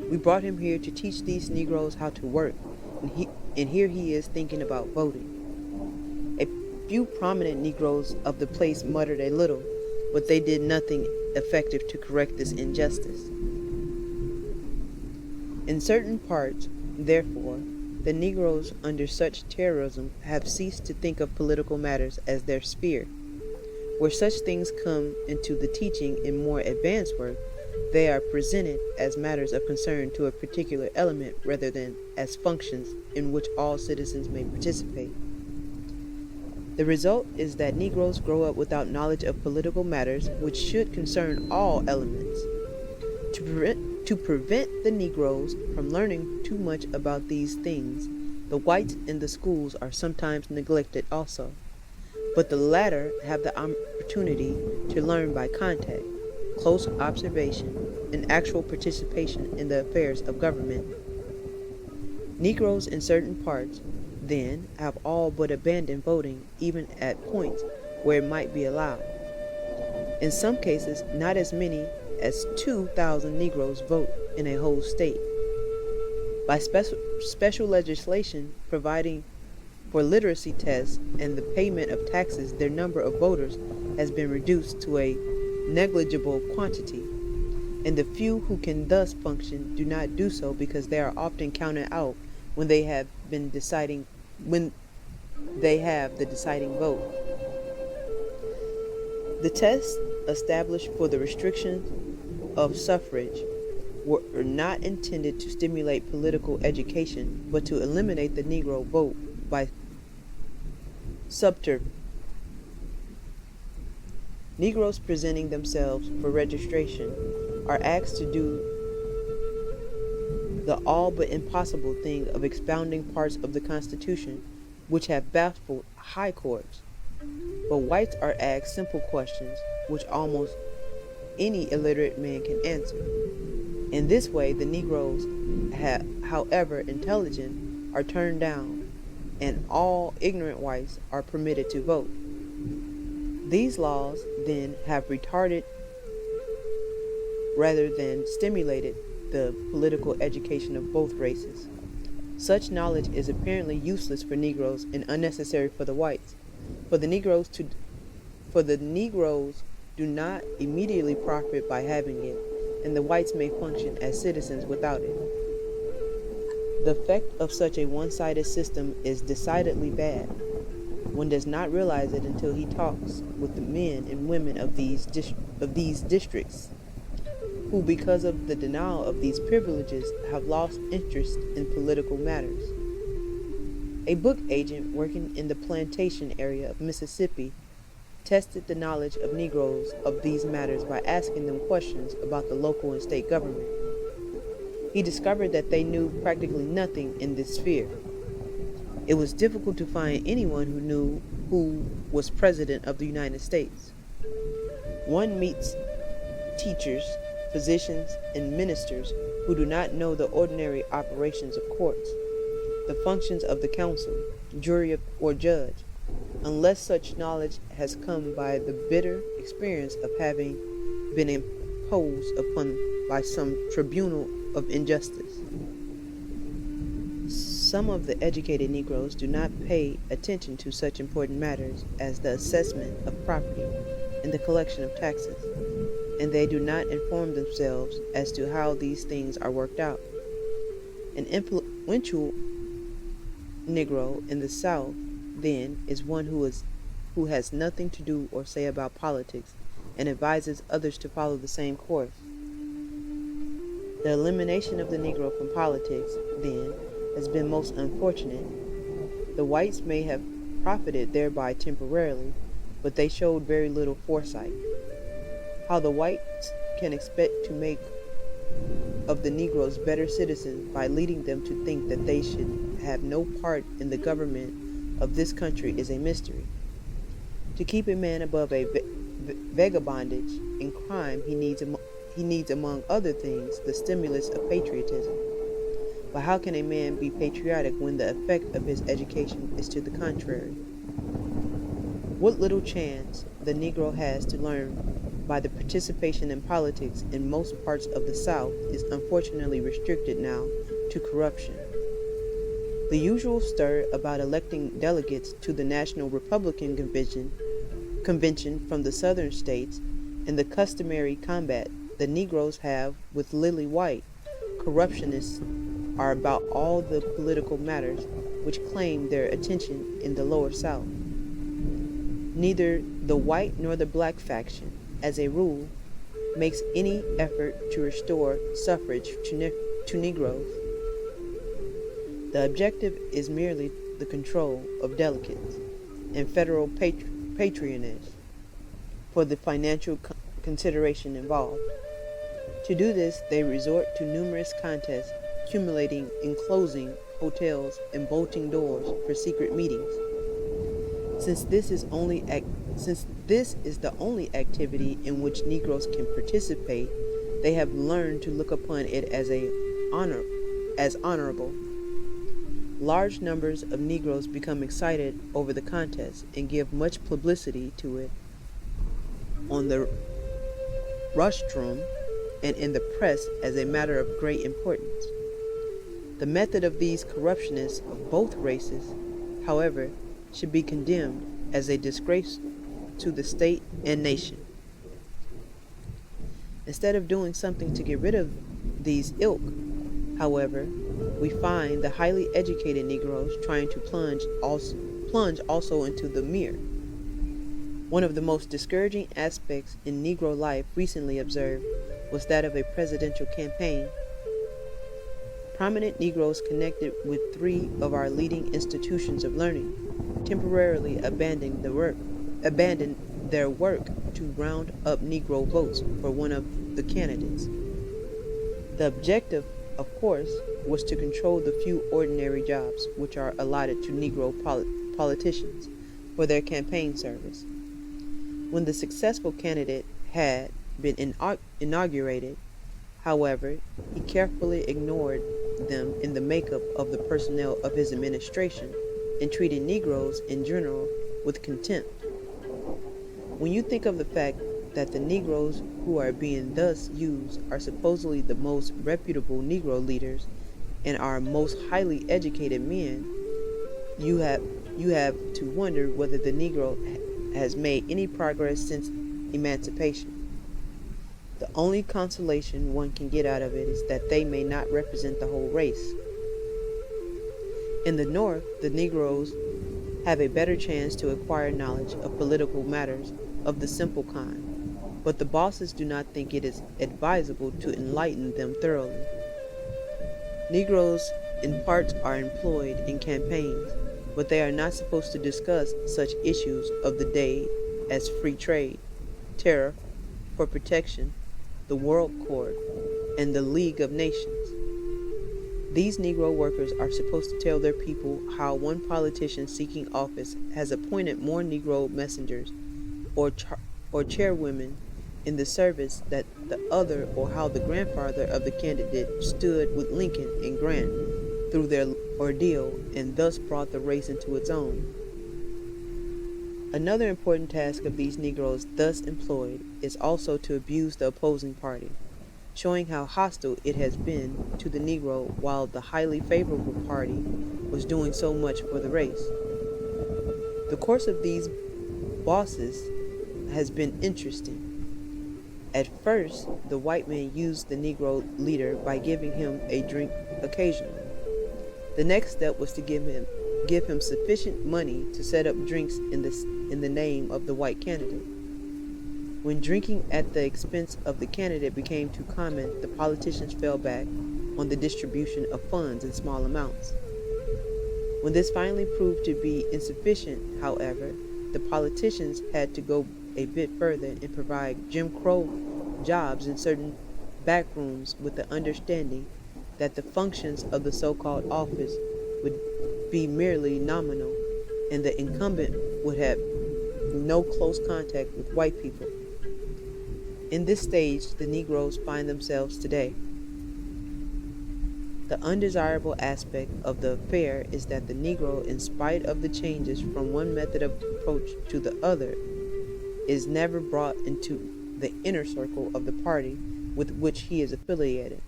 We brought him here to teach these Negroes how to work, and here he is thinking about voting." A few prominent Negroes of the place muttered a little, but they did nothing effective to correct this injustice. In certain parts, therefore, the Negroes under such terrorism have ceased to think of political matters as their sphere. Where such things come into the teaching in more advanced work, they are presented as matters of concern to a particular element rather than as functions in which all citizens may participate. The result is that Negroes grow up without knowledge of political matters which should concern all elements. To prevent the Negroes from learning too much about these things, the whites in the schools are sometimes neglected also, but the latter have the opportunity to learn by contact, close observation, and actual participation in the affairs of government. Negroes in certain parts, then, have all but abandoned voting, even at points where it might be allowed. In some cases, not as many as 2,000 Negroes vote in a whole state. By special legislation providing for literacy tests and the payment of taxes, their number of voters has been reduced to a negligible quantity, and the few who can thus function do not do so because they are often counted out when they have the deciding vote. The tests established for the restriction of suffrage were not intended to stimulate political education, but to eliminate the Negro vote by subterfuge. Negroes presenting themselves for registration are asked to do the all but impossible thing of expounding parts of the Constitution which have baffled high courts. But whites are asked simple questions which almost any illiterate man can answer. In this way, the Negroes, however intelligent, are turned down, and all ignorant whites are permitted to vote. These laws, then, have retarded rather than stimulated the political education of both races. Such knowledge is apparently useless for Negroes and unnecessary for the whites. For the Negroes do not immediately profit by having it, and the whites may function as citizens without it. The effect of such a one-sided system is decidedly bad. One does not realize it until he talks with the men and women of these districts, who, because of the denial of these privileges, have lost interest in political matters. A book agent working in the plantation area of Mississippi tested the knowledge of Negroes of these matters by asking them questions about the local and state government. He discovered that they knew practically nothing in this sphere. It was difficult to find anyone who knew who was President of the United States. One meets teachers, physicians, and ministers who do not know the ordinary operations of courts, the functions of the counsel, jury, or judge, unless such knowledge has come by the bitter experience of having been imposed upon by some tribunal of injustice. Some of the educated Negroes do not pay attention to such important matters as the assessment of property and the collection of taxes, and they do not inform themselves as to how these things are worked out. An influential Negro in the South, then, is one who has nothing to do or say about politics and advises others to follow the same course. The elimination of the Negro from politics, then, has been most unfortunate. The whites may have profited thereby temporarily, but they showed very little foresight. How the whites can expect to make of the Negroes better citizens by leading them to think that they should have no part in the government of this country is a mystery. To keep a man above a vagabondage and crime, he needs, among other things, the stimulus of patriotism. But how can a man be patriotic when the effect of his education is to the contrary? What little chance the Negro has to learn by the participation in politics in most parts of the South is unfortunately restricted now to corruption. The usual stir about electing delegates to the National Republican Convention from the Southern states and the customary combat the Negroes have with lily white corruptionists are about all the political matters which claim their attention in the lower South. Neither the white nor the black faction, as a rule, makes any effort to restore suffrage to Negroes. The objective is merely the control of delegates and federal patronage for the financial consideration involved. To do this, they resort to numerous contests, accumulating in closing hotels and bolting doors for secret meetings. Since this is the only activity in which Negroes can participate, they have learned to look upon it as honorable. Large numbers of Negroes become excited over the contest and give much publicity to it on the rostrum and in the press as a matter of great importance. The method of these corruptionists of both races, however, should be condemned as a disgrace to the state and nation. Instead of doing something to get rid of these ilk, however, we find the highly educated Negroes trying to plunge also into the mere. One of the most discouraging aspects in Negro life recently observed was that of a presidential campaign. Prominent Negroes connected with 3 of our leading institutions of learning temporarily abandoned their work to round up Negro votes for one of the candidates. The objective, of course, was to control the few ordinary jobs which are allotted to Negro politicians for their campaign service. When the successful candidate had been inaugurated, however, he carefully ignored them in the makeup of the personnel of his administration and treated Negroes in general with contempt. When you think of the fact that the Negroes who are being thus used are supposedly the most reputable Negro leaders and our most highly educated men, you have to wonder whether the Negro has made any progress since emancipation. The only consolation one can get out of it is that they may not represent the whole race. In the North, the Negroes have a better chance to acquire knowledge of political matters of the simple kind, but the bosses do not think it is advisable to enlighten them thoroughly. Negroes in part are employed in campaigns, but they are not supposed to discuss such issues of the day as free trade, tariff for protection, the World Court, and the League of Nations. These Negro workers are supposed to tell their people how one politician seeking office has appointed more Negro messengers or chairwomen in the service than the other, or how the grandfather of the candidate stood with Lincoln and Grant through their ordeal and thus brought the race into its own. Another important task of these Negroes thus employed is also to abuse the opposing party, showing how hostile it has been to the Negro while the highly favorable party was doing so much for the race. The course of these bosses has been interesting. At first, the white man used the Negro leader by giving him a drink occasionally. The next step was to give him sufficient money to set up drinks in the name of the white candidate. When drinking at the expense of the candidate became too common, the politicians fell back on the distribution of funds in small amounts. When this finally proved to be insufficient, however, the politicians had to go a bit further and provide Jim Crow jobs in certain back rooms with the understanding that the functions of the so-called office would be merely nominal and the incumbent would have no close contact with white people. In this stage, the Negroes find themselves today. The undesirable aspect of the affair is that the Negro, in spite of the changes from one method of approach to the other, is never brought into the inner circle of the party with which he is affiliated.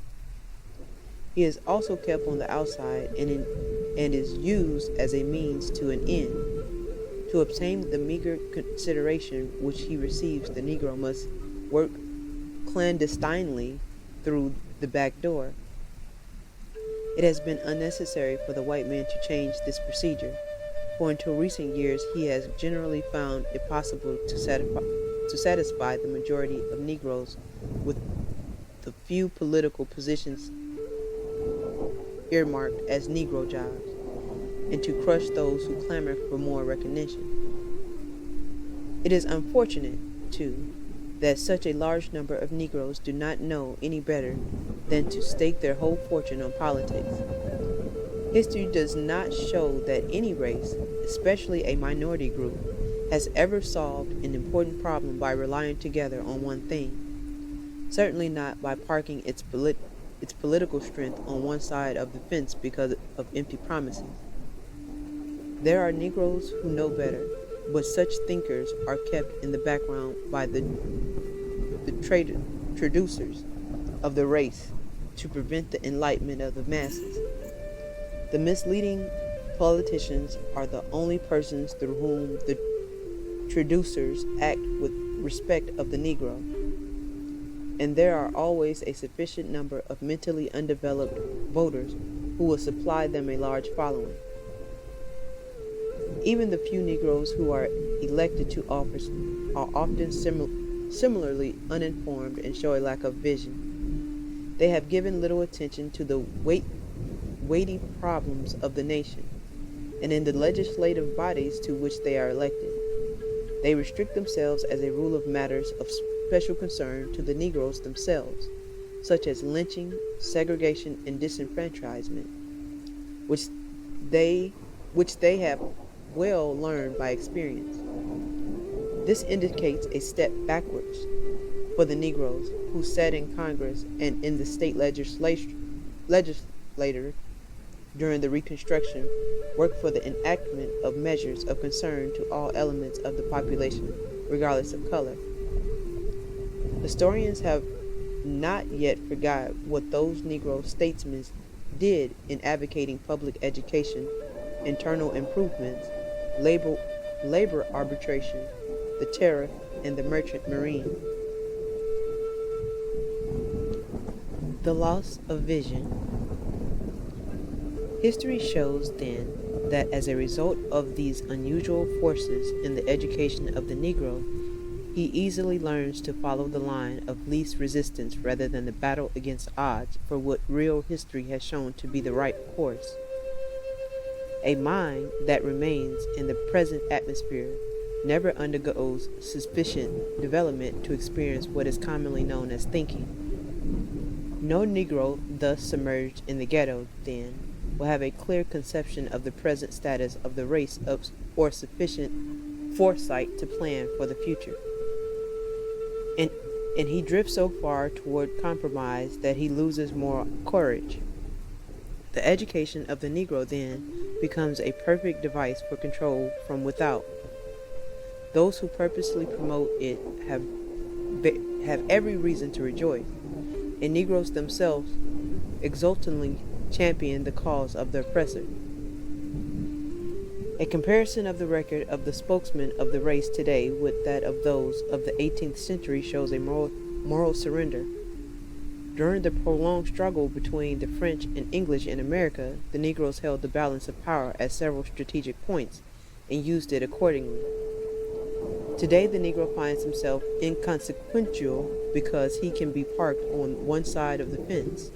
He is also kept on the outside and is used as a means to an end. To obtain the meager consideration which he receives, the Negro must work clandestinely through the back door. It has been unnecessary for the white man to change this procedure, for until recent years he has generally found it possible to satisfy the majority of Negroes with the few political positions earmarked as Negro jobs, and to crush those who clamor for more recognition. It is unfortunate, too, that such a large number of Negroes do not know any better than to stake their whole fortune on politics. History does not show that any race, especially a minority group, has ever solved an important problem by relying together on one thing, certainly not by parking its political strength on one side of the fence because of empty promises. There are Negroes who know better, but such thinkers are kept in the background by the traducers of the race to prevent the enlightenment of the masses. The misleading politicians are the only persons through whom the traducers act with respect of the Negro, and there are always a sufficient number of mentally undeveloped voters who will supply them a large following. Even the few Negroes who are elected to office are often similarly uninformed and show a lack of vision. They have given little attention to the weighty problems of the nation, and in the legislative bodies to which they are elected, they restrict themselves as a rule of matters of special concern to the Negroes themselves, such as lynching, segregation, and disenfranchisement, which they have well learned by experience. This indicates a step backwards for the Negroes who sat in Congress and in the state legislature during the Reconstruction, worked for the enactment of measures of concern to all elements of the population, regardless of color. Historians have not yet forgot what those Negro statesmen did in advocating public education, internal improvements, labor arbitration, the tariff, and the merchant marine. The loss of vision. History shows, then, that as a result of these unusual forces in the education of the Negro, he easily learns to follow the line of least resistance rather than the battle against odds for what real history has shown to be the right course. A mind that remains in the present atmosphere never undergoes sufficient development to experience what is commonly known as thinking. No Negro thus submerged in the ghetto, then, will have a clear conception of the present status of the race or sufficient foresight to plan for the future. And he drifts so far toward compromise that he loses moral courage. The education of the Negro, then, becomes a perfect device for control from without. Those who purposely promote it have every reason to rejoice, and Negroes themselves exultantly champion the cause of the oppressor. A comparison of the record of the spokesmen of the race today with that of those of the 18th century shows a moral surrender. During the prolonged struggle between the French and English in America, the Negroes held the balance of power at several strategic points and used it accordingly. Today, the Negro finds himself inconsequential because he can be parked on one side of the fence.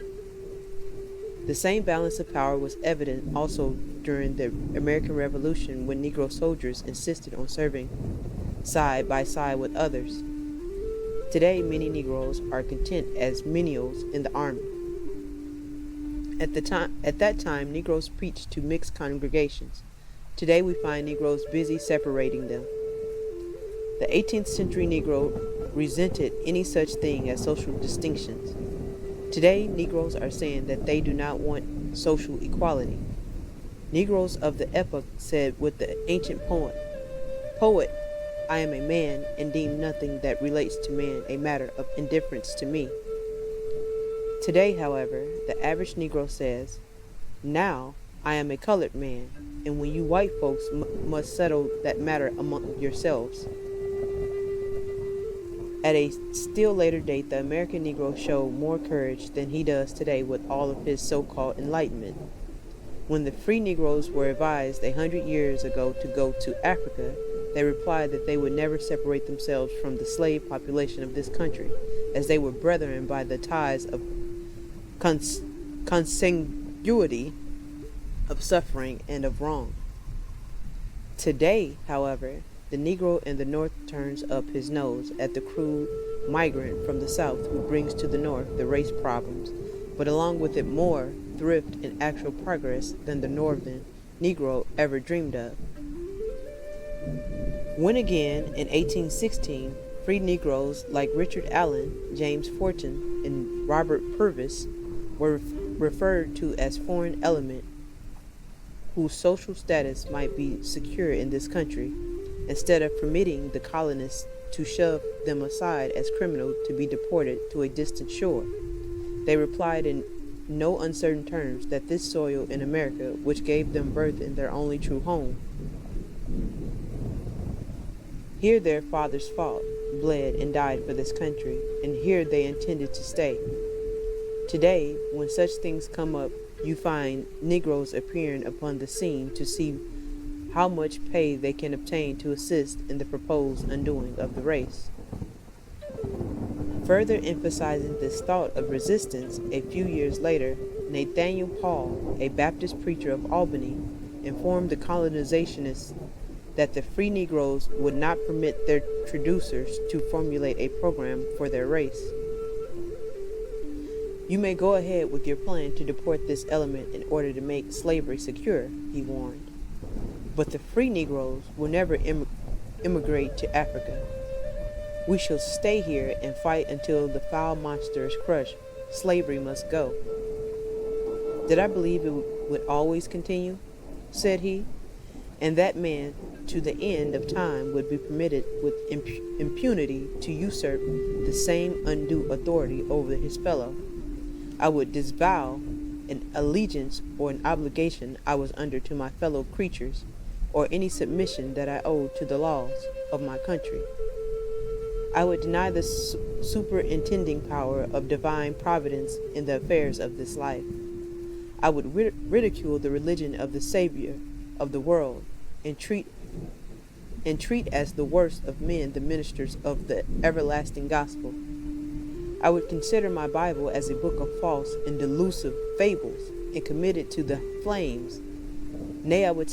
The same balance of power was evident also during the American Revolution when Negro soldiers insisted on serving side by side with others. Today, many Negroes are content as menials in the army. At that time, Negroes preached to mixed congregations. Today, we find Negroes busy separating them. The 18th century Negro resented any such thing as social distinctions. Today, Negroes are saying that they do not want social equality. Negroes of the epoch said with the ancient poet, I am a man and deem nothing that relates to man a matter of indifference to me. Today, however, the average Negro says, now I am a colored man, and when you white folks must settle that matter among yourselves. At a still later date, the American Negro showed more courage than he does today with all of his so-called enlightenment. When the free Negroes were advised 100 years ago to go to Africa, they replied that they would never separate themselves from the slave population of this country, as they were brethren by the ties of consanguinity, of suffering, and of wrong. Today, however, the Negro in the North turns up his nose at the crude migrant from the South who brings to the North the race problems, but along with it more thrift and actual progress than the Northern Negro ever dreamed of. When again, in 1816, free Negroes like Richard Allen, James Forten, and Robert Purvis were referred to as foreign element whose social status might be secure in this country, instead of permitting the colonists to shove them aside as criminals to be deported to a distant shore. They replied in no uncertain terms that this soil in America, which gave them birth in their only true home, here their fathers fought, bled, and died for this country, and here they intended to stay. Today, when such things come up, you find Negroes appearing upon the scene to see how much pay they can obtain to assist in the proposed undoing of the race. Further emphasizing this thought of resistance, a few years later, Nathaniel Paul, a Baptist preacher of Albany, informed the colonizationists that the free Negroes would not permit their traducers to formulate a program for their race. You may go ahead with your plan to deport this element in order to make slavery secure, he warned. But the free Negroes will never immigrate to Africa. We shall stay here and fight until the foul monster is crushed. Slavery must go. Did I believe it would always continue? Said he. And that man, to the end of time, would be permitted with impunity to usurp the same undue authority over his fellow. I would disavow an allegiance or an obligation I was under to my fellow creatures, or any submission that I owed to the laws of my country. I would deny the superintending power of divine providence in the affairs of this life. I would ridicule the religion of the Savior of the world, and treat as the worst of men the ministers of the everlasting gospel. I would consider my Bible as a book of false and delusive fables, and commit it to the flames. Nay, I would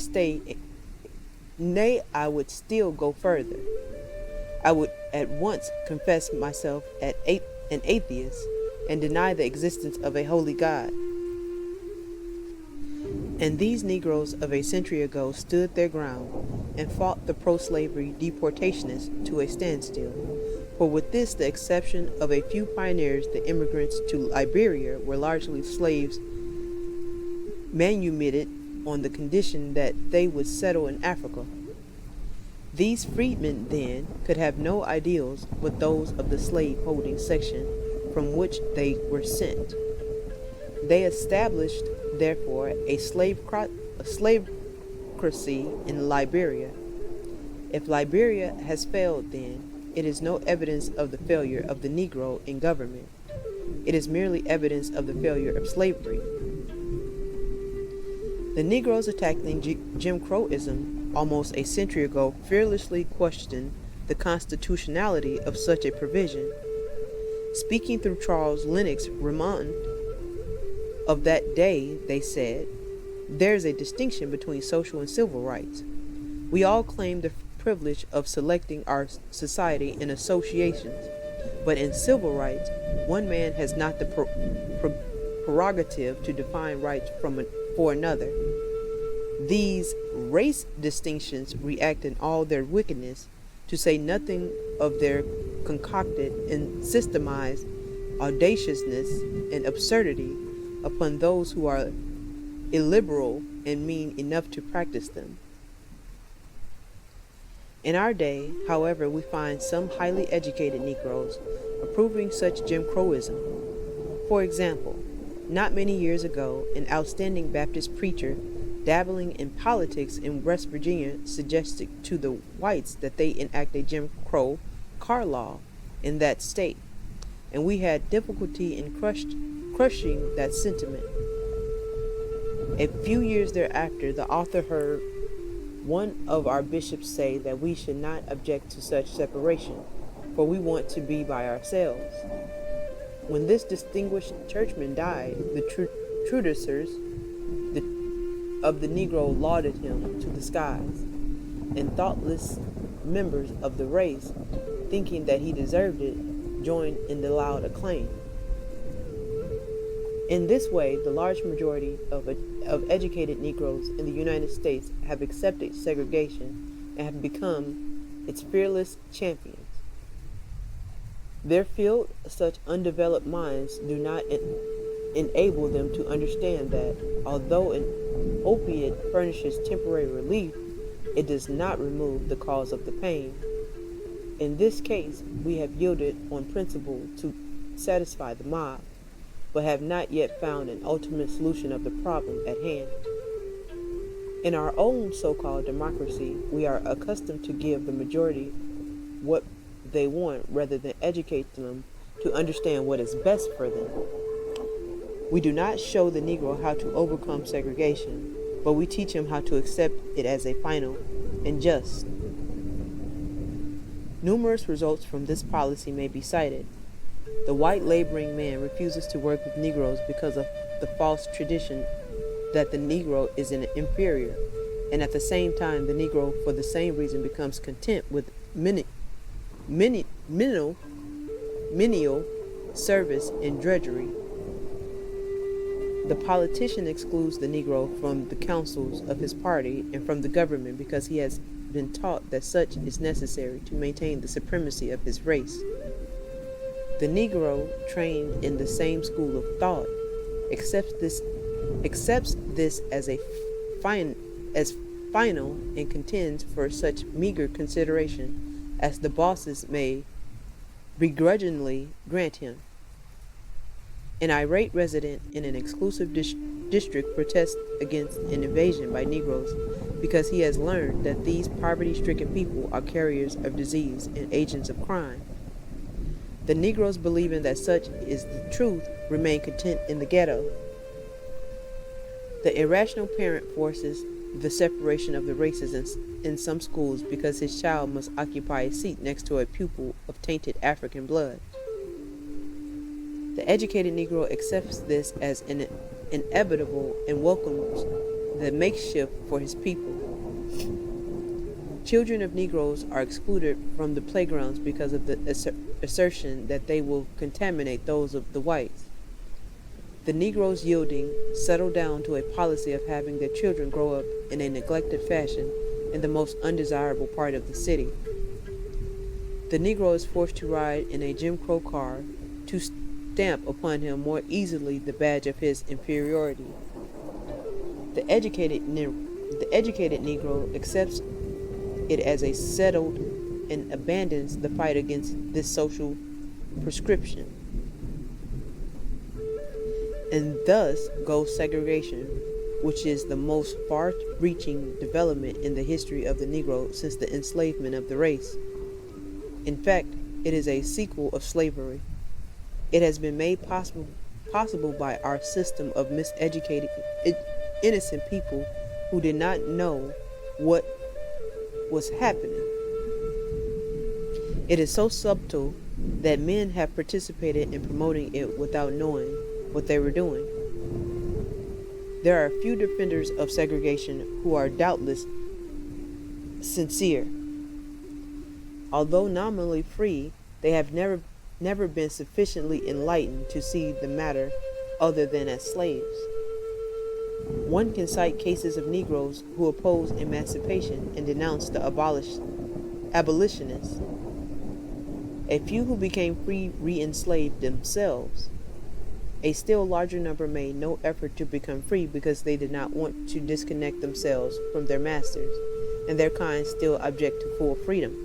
still go further. I would at once confess myself an atheist and deny the existence of a holy God. And these Negroes of a century ago stood their ground and fought the pro-slavery deportationists to a standstill. For with this, the exception of a few pioneers, the immigrants to Liberia were largely slaves manumitted on the condition that they would settle in Africa. These freedmen, then, could have no ideals but those of the slave-holding section from which they were sent. They established, therefore, a slavocracy in Liberia. If Liberia has failed, then, it is no evidence of the failure of the Negro in government. It is merely evidence of the failure of slavery. The Negroes attacking Jim Crowism almost a century ago fearlessly questioned the constitutionality of such a provision. Speaking through Charles Lennox Remond of that day, they said, "There is a distinction between social and civil rights. We all claim the privilege of selecting our society in associations, but in civil rights, one man has not the prerogative to define rights for another. These race distinctions react in all their wickedness, to say nothing of their concocted and systemized audaciousness and absurdity, upon those who are illiberal and mean enough to practice them." In our day, however, we find some highly educated Negroes approving such Jim Crowism. For example, not many years ago, an outstanding Baptist preacher dabbling in politics in West Virginia suggested to the whites that they enact a Jim Crow car law in that state, and we had difficulty in crushing that sentiment. A few years thereafter, the author heard one of our bishops say that we should not object to such separation, for we want to be by ourselves. When this distinguished churchman died, the trucers of the Negro lauded him to the skies, and thoughtless members of the race, thinking that he deserved it, joined in the loud acclaim. In this way, the large majority of educated Negroes in the United States have accepted segregation and have become its fearless champions. Their field, such undeveloped minds do not enable them to understand that, although an opiate furnishes temporary relief, it does not remove the cause of the pain. In this case, we have yielded on principle to satisfy the mob, but have not yet found an ultimate solution of the problem at hand. In our own so-called democracy, we are accustomed to give the majority what they want rather than educate them to understand what is best for them. We do not show the Negro how to overcome segregation, but we teach him how to accept it as a final and just. Numerous results from this policy may be cited. The white laboring man refuses to work with Negroes because of the false tradition that the Negro is an inferior, and at the same time the Negro for the same reason becomes content with menial service and drudgery. The politician excludes the Negro from the councils of his party and from the government because he has been taught that such is necessary to maintain the supremacy of his race. The Negro, trained in the same school of thought, accepts this as final and contends for such meager consideration as the bosses may begrudgingly grant him. An irate resident in an exclusive district protests against an invasion by Negroes because he has learned that these poverty-stricken people are carriers of disease and agents of crime. The Negroes, believing that such is the truth, remain content in the ghetto. The irrational parent forces the separation of the races in some schools because his child must occupy a seat next to a pupil of tainted African blood. The educated Negro accepts this as inevitable and welcomes the makeshift for his people. Children of Negroes are excluded from the playgrounds because of the assertion that they will contaminate those of the whites. The Negroes, yielding, settle down to a policy of having their children grow up in a neglected fashion in the most undesirable part of the city. The Negro is forced to ride in a Jim Crow car to stamp upon him more easily the badge of his inferiority. The educated Negro accepts it as a settled and abandons the fight against this social prescription. And thus goes segregation, which is the most far-reaching development in the history of the Negro since the enslavement of the race. In fact, it is a sequel of slavery. It has been made possible by our system of miseducated, innocent people who did not know what was happening. It is so subtle that men have participated in promoting it without knowing what they were doing. There are few defenders of segregation who are doubtless sincere. Although nominally free, they have never been sufficiently enlightened to see the matter other than as slaves. One can cite cases of Negroes who opposed emancipation and denounced the abolitionists. A few who became free re-enslaved themselves. A still larger number made no effort to become free because they did not want to disconnect themselves from their masters, and their kind still object to full freedom.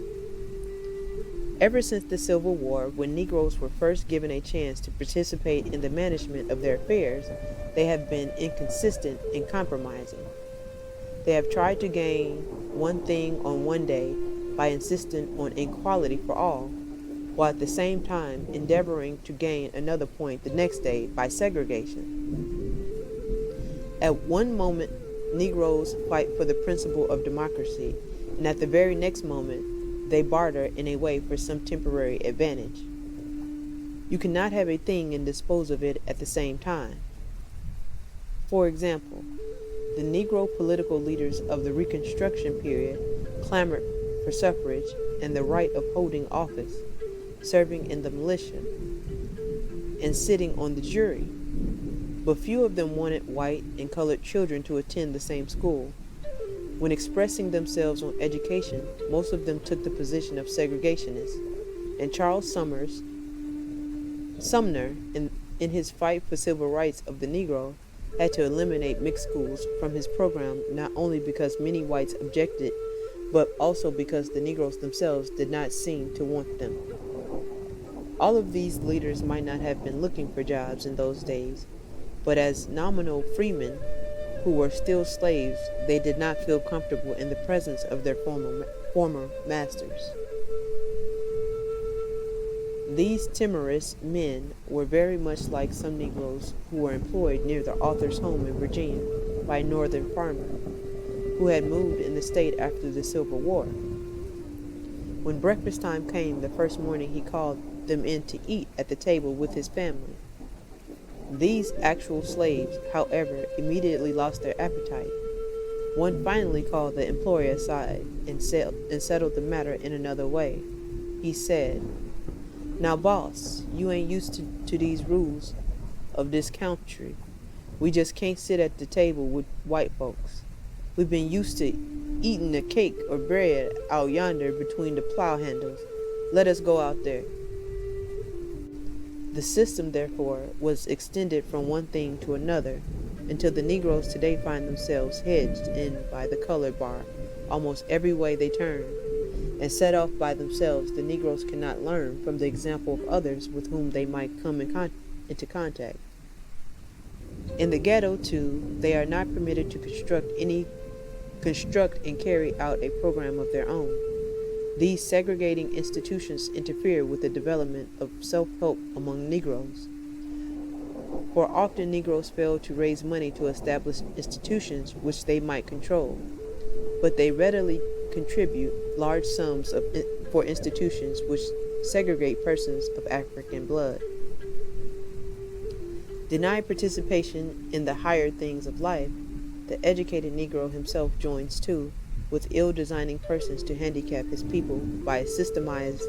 Ever since the Civil War, when Negroes were first given a chance to participate in the management of their affairs, they have been inconsistent and compromising. They have tried to gain one thing on one day by insisting on equality for all, while at the same time endeavoring to gain another point the next day by segregation. At one moment, Negroes fight for the principle of democracy, and at the very next moment, they barter in a way for some temporary advantage. You cannot have a thing and dispose of it at the same time. For example, the Negro political leaders of the Reconstruction period clamored for suffrage and the right of holding office, serving in the militia, and sitting on the jury. But few of them wanted white and colored children to attend the same school. When expressing themselves on education, most of them took the position of segregationists, and Charles Sumner, in his fight for civil rights of the Negro, had to eliminate mixed schools from his program not only because many whites objected, but also because the Negroes themselves did not seem to want them. All of these leaders might not have been looking for jobs in those days, but as nominal freemen who were still slaves, they did not feel comfortable in the presence of their former masters. These timorous men were very much like some Negroes who were employed near the author's home in Virginia by a northern farmer who had moved in the state after the Civil War. When breakfast time came the first morning, he called them in to eat at the table with his family. These actual slaves, however, immediately lost their appetite. One finally called the employer aside and settled the matter in another way. He said, "Now, boss, you ain't used to these rules of this country. We just can't sit at the table with white folks. We've been used to eating a cake or bread out yonder between the plow handles. Let us go out there." The system, therefore, was extended from one thing to another, until the Negroes today find themselves hedged in by the color bar almost every way they turn, and set off by themselves. The Negroes cannot learn from the example of others with whom they might come into contact. In the ghetto, too, they are not permitted to construct and carry out a program of their own. These segregating institutions interfere with the development of self-help among Negroes. For often Negroes fail to raise money to establish institutions which they might control, but they readily contribute large sums for institutions which segregate persons of African blood. Denied participation in the higher things of life, the educated Negro himself joins too with ill-designing persons to handicap his people by systemized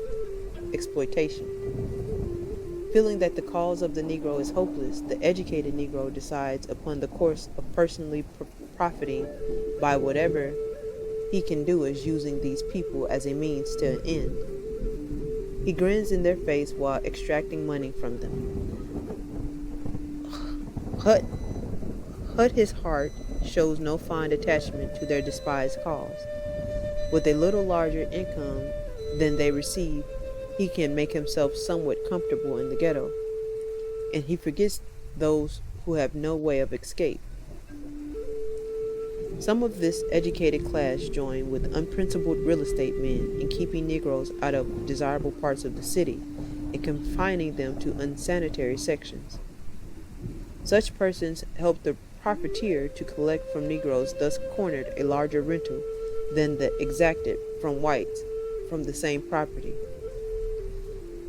exploitation. Feeling that the cause of the Negro is hopeless, the educated Negro decides upon the course of personally profiting by whatever he can do as using these people as a means to an end. He grins in their face while extracting money from them. Hut his heart shows no fond attachment to their despised cause. With a little larger income than they receive, he can make himself somewhat comfortable in the ghetto, and he forgets those who have no way of escape. Some of this educated class join with unprincipled real estate men in keeping Negroes out of desirable parts of the city and confining them to unsanitary sections. Such persons help the profiteer to collect from Negroes thus cornered a larger rental than the exacted from whites from the same property.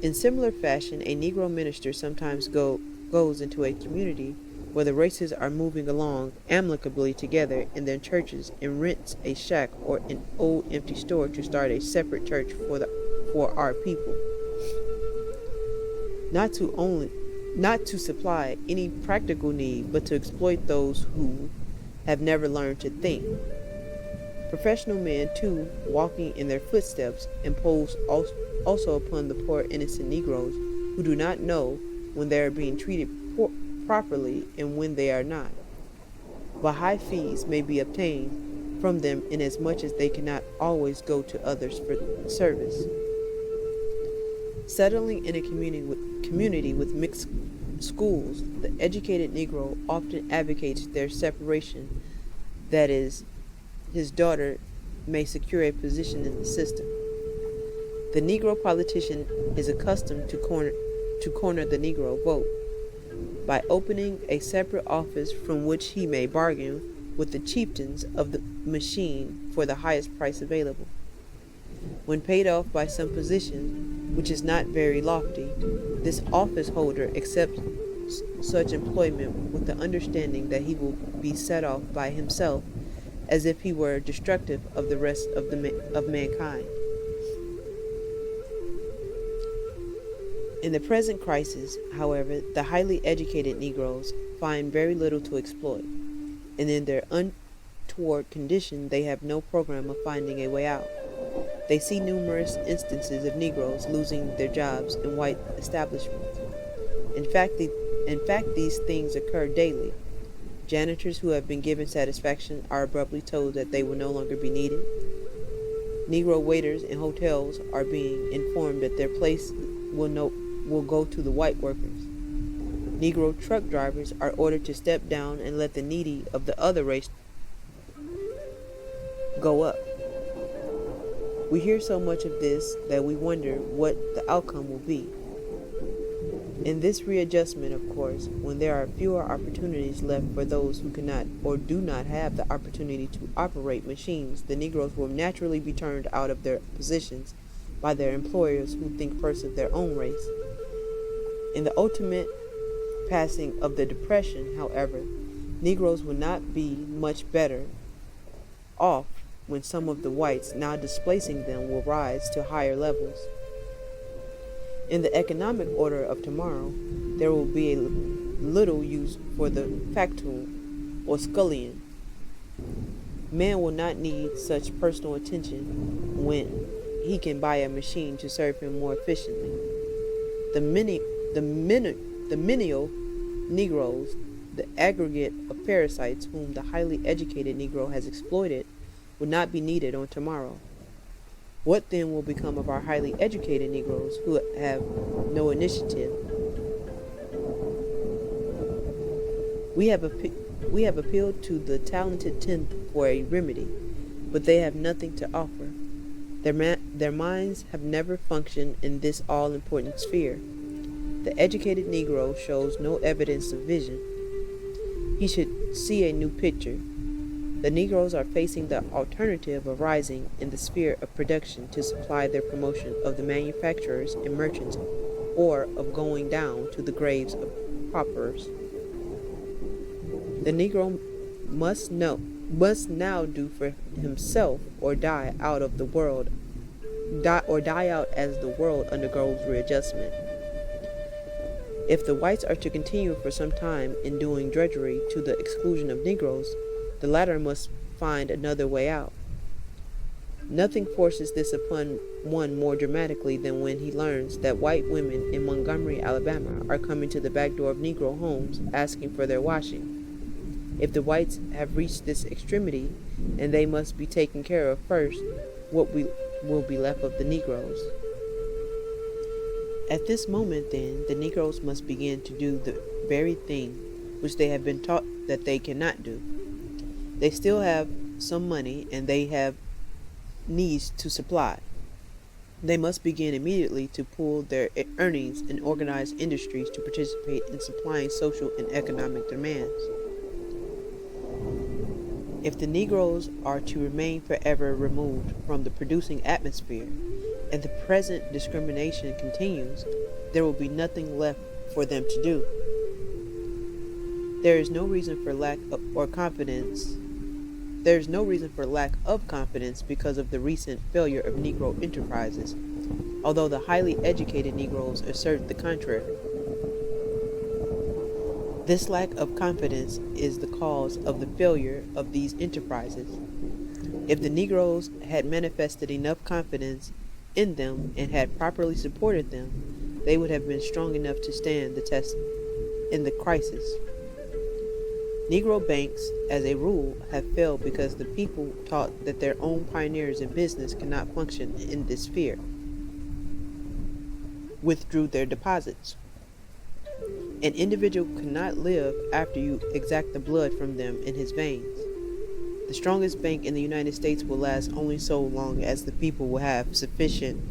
In similar fashion, a Negro minister sometimes goes into a community where the races are moving along amicably together in their churches and rents a shack or an old empty store to start a separate church for our people. Not to supply any practical need, but to exploit those who have never learned to think. Professional men, too, walking in their footsteps, impose also upon the poor innocent Negroes who do not know when they are being treated properly and when they are not. But high fees may be obtained from them inasmuch as they cannot always go to others for service. Settling in a community with mixed schools, the educated Negro often advocates their separation, that is, his daughter may secure a position in the system. The Negro politician is accustomed to corner the Negro vote by opening a separate office from which he may bargain with the chieftains of the machine for the highest price available. When paid off by some position, which is not very lofty, this office holder accepts such employment with the understanding that he will be set off by himself as if he were destructive of the rest of mankind. In the present crisis, however, the highly educated Negroes find very little to exploit, and in their untoward condition they have no program of finding a way out. They see numerous instances of Negroes losing their jobs in white establishments. In fact, these things occur daily. Janitors who have been given satisfaction are abruptly told that they will no longer be needed. Negro waiters in hotels are being informed that their place will go to the white workers. Negro truck drivers are ordered to step down and let the needy of the other race go up. We hear so much of this that we wonder what the outcome will be. In this readjustment, of course, when there are fewer opportunities left for those who cannot or do not have the opportunity to operate machines, the Negroes will naturally be turned out of their positions by their employers who think first of their own race. In the ultimate passing of the Depression, however, Negroes will not be much better off when some of the whites now displacing them will rise to higher levels. In the economic order of tomorrow, there will be a little use for the factotum or scullion. Man will not need such personal attention when he can buy a machine to serve him more efficiently. The menial Negroes, the aggregate of parasites whom the highly educated Negro has exploited, will not be needed on tomorrow. What then will become of our highly educated Negroes who have no initiative? We have appealed to the talented tenth for a remedy, but they have nothing to offer. Their minds have never functioned in this all-important sphere. The educated Negro shows no evidence of vision. He should see a new picture. The Negroes are facing the alternative of rising in the sphere of production to supply their promotion of the manufacturers and merchants, or of going down to the graves of paupers. The Negro must now do for himself or die out of the world, die out as the world undergoes readjustment. If the whites are to continue for some time in doing drudgery to the exclusion of Negroes, the latter must find another way out. Nothing forces this upon one more dramatically than when he learns that white women in Montgomery, Alabama, are coming to the back door of Negro homes asking for their washing. If the whites have reached this extremity, and they must be taken care of first, what will be left of the Negroes? At this moment, then, the Negroes must begin to do the very thing which they have been taught that they cannot do. They still have some money, and they have needs to supply. They must begin immediately to pool their earnings and organize industries to participate in supplying social and economic demands. If the Negroes are to remain forever removed from the producing atmosphere, and the present discrimination continues, there will be nothing left for them to do. There is no reason for lack of confidence because of the recent failure of Negro enterprises, although the highly educated Negroes assert the contrary. This lack of confidence is the cause of the failure of these enterprises. If the Negroes had manifested enough confidence in them and had properly supported them, they would have been strong enough to stand the test in the crisis. Negro banks, as a rule, have failed because the people taught that their own pioneers in business cannot function in this sphere, withdrew their deposits. An individual cannot live after you exact the blood from them in his veins. The strongest bank in the United States will last only so long as the people will have sufficient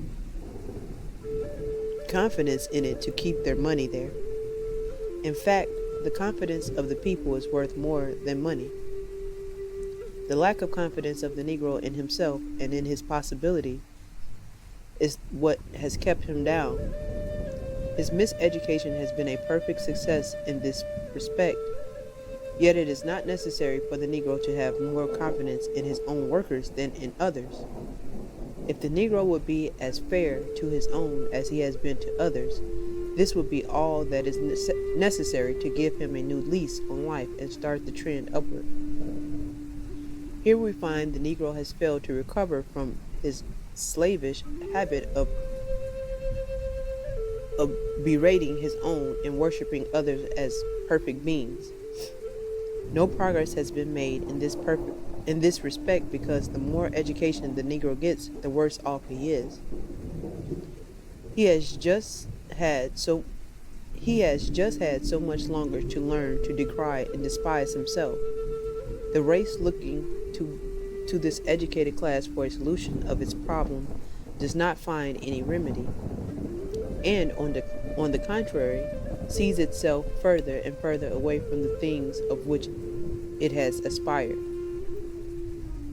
confidence in it to keep their money there. In fact, the confidence of the people is worth more than money. The lack of confidence of the Negro in himself and in his possibility is what has kept him down. His miseducation has been a perfect success in this respect, yet it is not necessary for the Negro to have more confidence in his own workers than in others. If the Negro would be as fair to his own as he has been to others, this would be all that is necessary to give him a new lease on life and start the trend upward. Here we find the Negro has failed to recover from his slavish habit of berating his own and worshiping others as perfect beings. No progress has been made in this respect because the more education the Negro gets, the worse off he is. He has just had so much longer to learn to decry and despise himself. The race looking to this educated class for a solution of its problem does not find any remedy, and on the contrary, sees itself further and further away from the things of which it has aspired.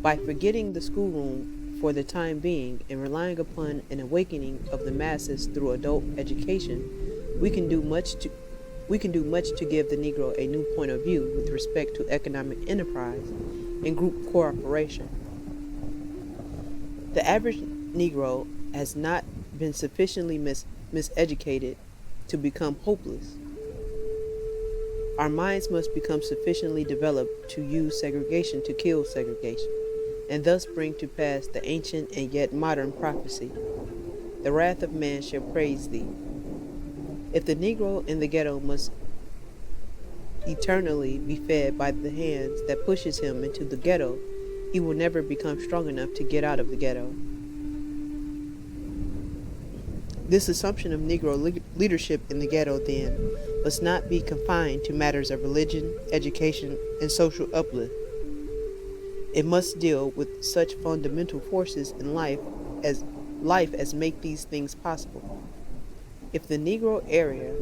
By forgetting the schoolroom for the time being and relying upon an awakening of the masses through adult education, we can do much to give the Negro a new point of view with respect to economic enterprise and group cooperation. The average Negro has not been sufficiently miseducated to become hopeless. Our minds must become sufficiently developed to use segregation to kill segregation, and thus bring to pass the ancient and yet modern prophecy, "The wrath of man shall praise thee." If the Negro in the ghetto must eternally be fed by the hands that pushes him into the ghetto, he will never become strong enough to get out of the ghetto. This assumption of Negro leadership in the ghetto, then, must not be confined to matters of religion, education, and social uplift. It must deal with such fundamental forces in life as make these things possible. If the Negro area,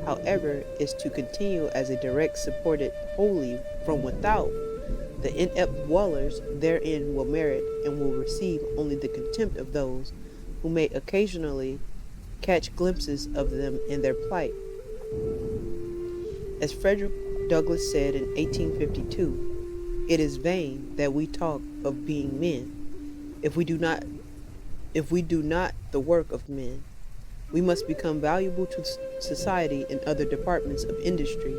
however, is to continue as a direct supported wholly from without, the inept dwellers therein will merit and will receive only the contempt of those who may occasionally catch glimpses of them in their plight. As Frederick Douglass said in 1852, it is vain that we talk of being men, if we do not the work of men. We must become valuable to society in other departments of industry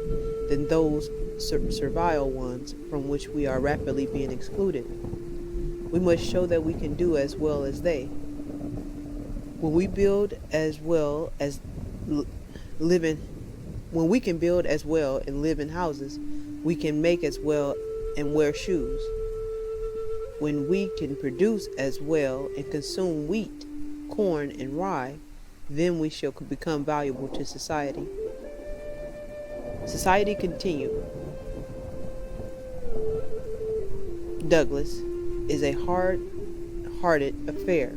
than those servile ones from which we are rapidly being excluded. We must show that we can do as well as they. When we build as well as live in, when we can build as well and live in houses, we can make as well and wear shoes. When we can produce as well and consume wheat, corn, and rye, then we shall become valuable to society. Society continued. Douglass is a hard-hearted affair.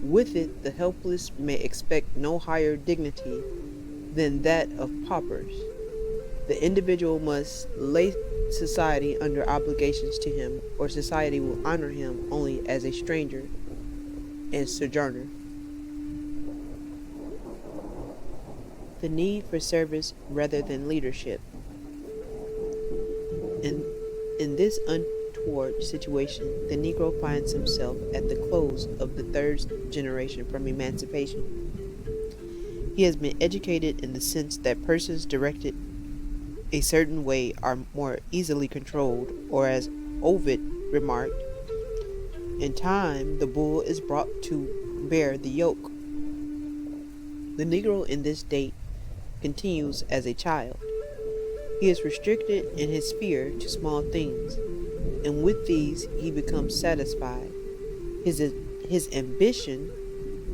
With it, the helpless may expect no higher dignity than that of paupers. The individual must lay society under obligations to him, or society will honor him only as a stranger and sojourner. The need for service rather than leadership. In this untoward situation, the Negro finds himself at the close of the third generation from emancipation. He has been educated in the sense that persons directed a certain way are more easily controlled, or as Ovid remarked, in time the bull is brought to bear the yoke. The Negro in this state continues as a child. He is restricted in his sphere to small things, and with these he becomes satisfied. His ambition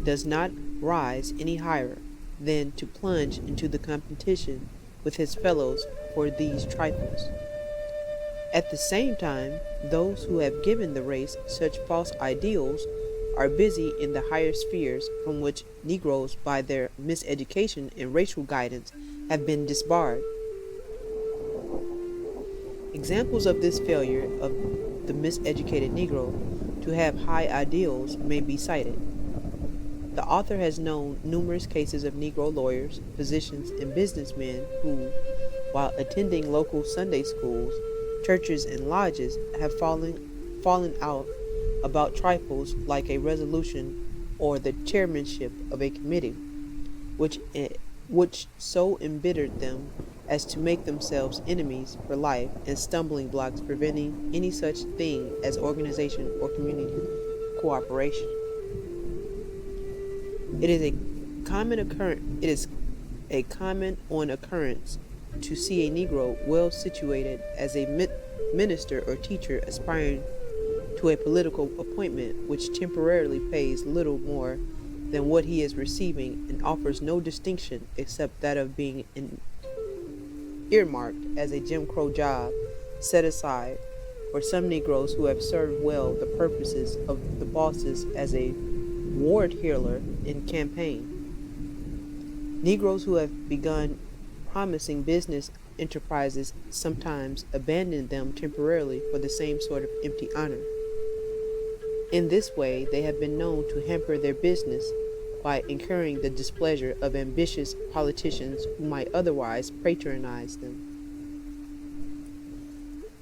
does not rise any higher than to plunge into the competition with his fellows for these trifles. At the same time, those who have given the race such false ideals are busy in the higher spheres from which Negroes, by their miseducation and racial guidance, have been disbarred. Examples of this failure of the miseducated Negro to have high ideals may be cited. The author has known numerous cases of Negro lawyers, physicians, and businessmen who, while attending local Sunday schools, churches, and lodges, have fallen out about trifles like a resolution or the chairmanship of a committee, which so embittered them as to make themselves enemies for life and stumbling blocks preventing any such thing as organization or community cooperation. It is a common occurrence to see a Negro well situated as a minister or teacher aspiring to a political appointment which temporarily pays little more than what he is receiving and offers no distinction except that of being earmarked as a Jim Crow job set aside for some Negroes who have served well the purposes of the bosses as a ward healer in campaign. Negroes who have begun promising business enterprises sometimes abandon them temporarily for the same sort of empty honor. In this way, they have been known to hamper their business by incurring the displeasure of ambitious politicians who might otherwise patronize them.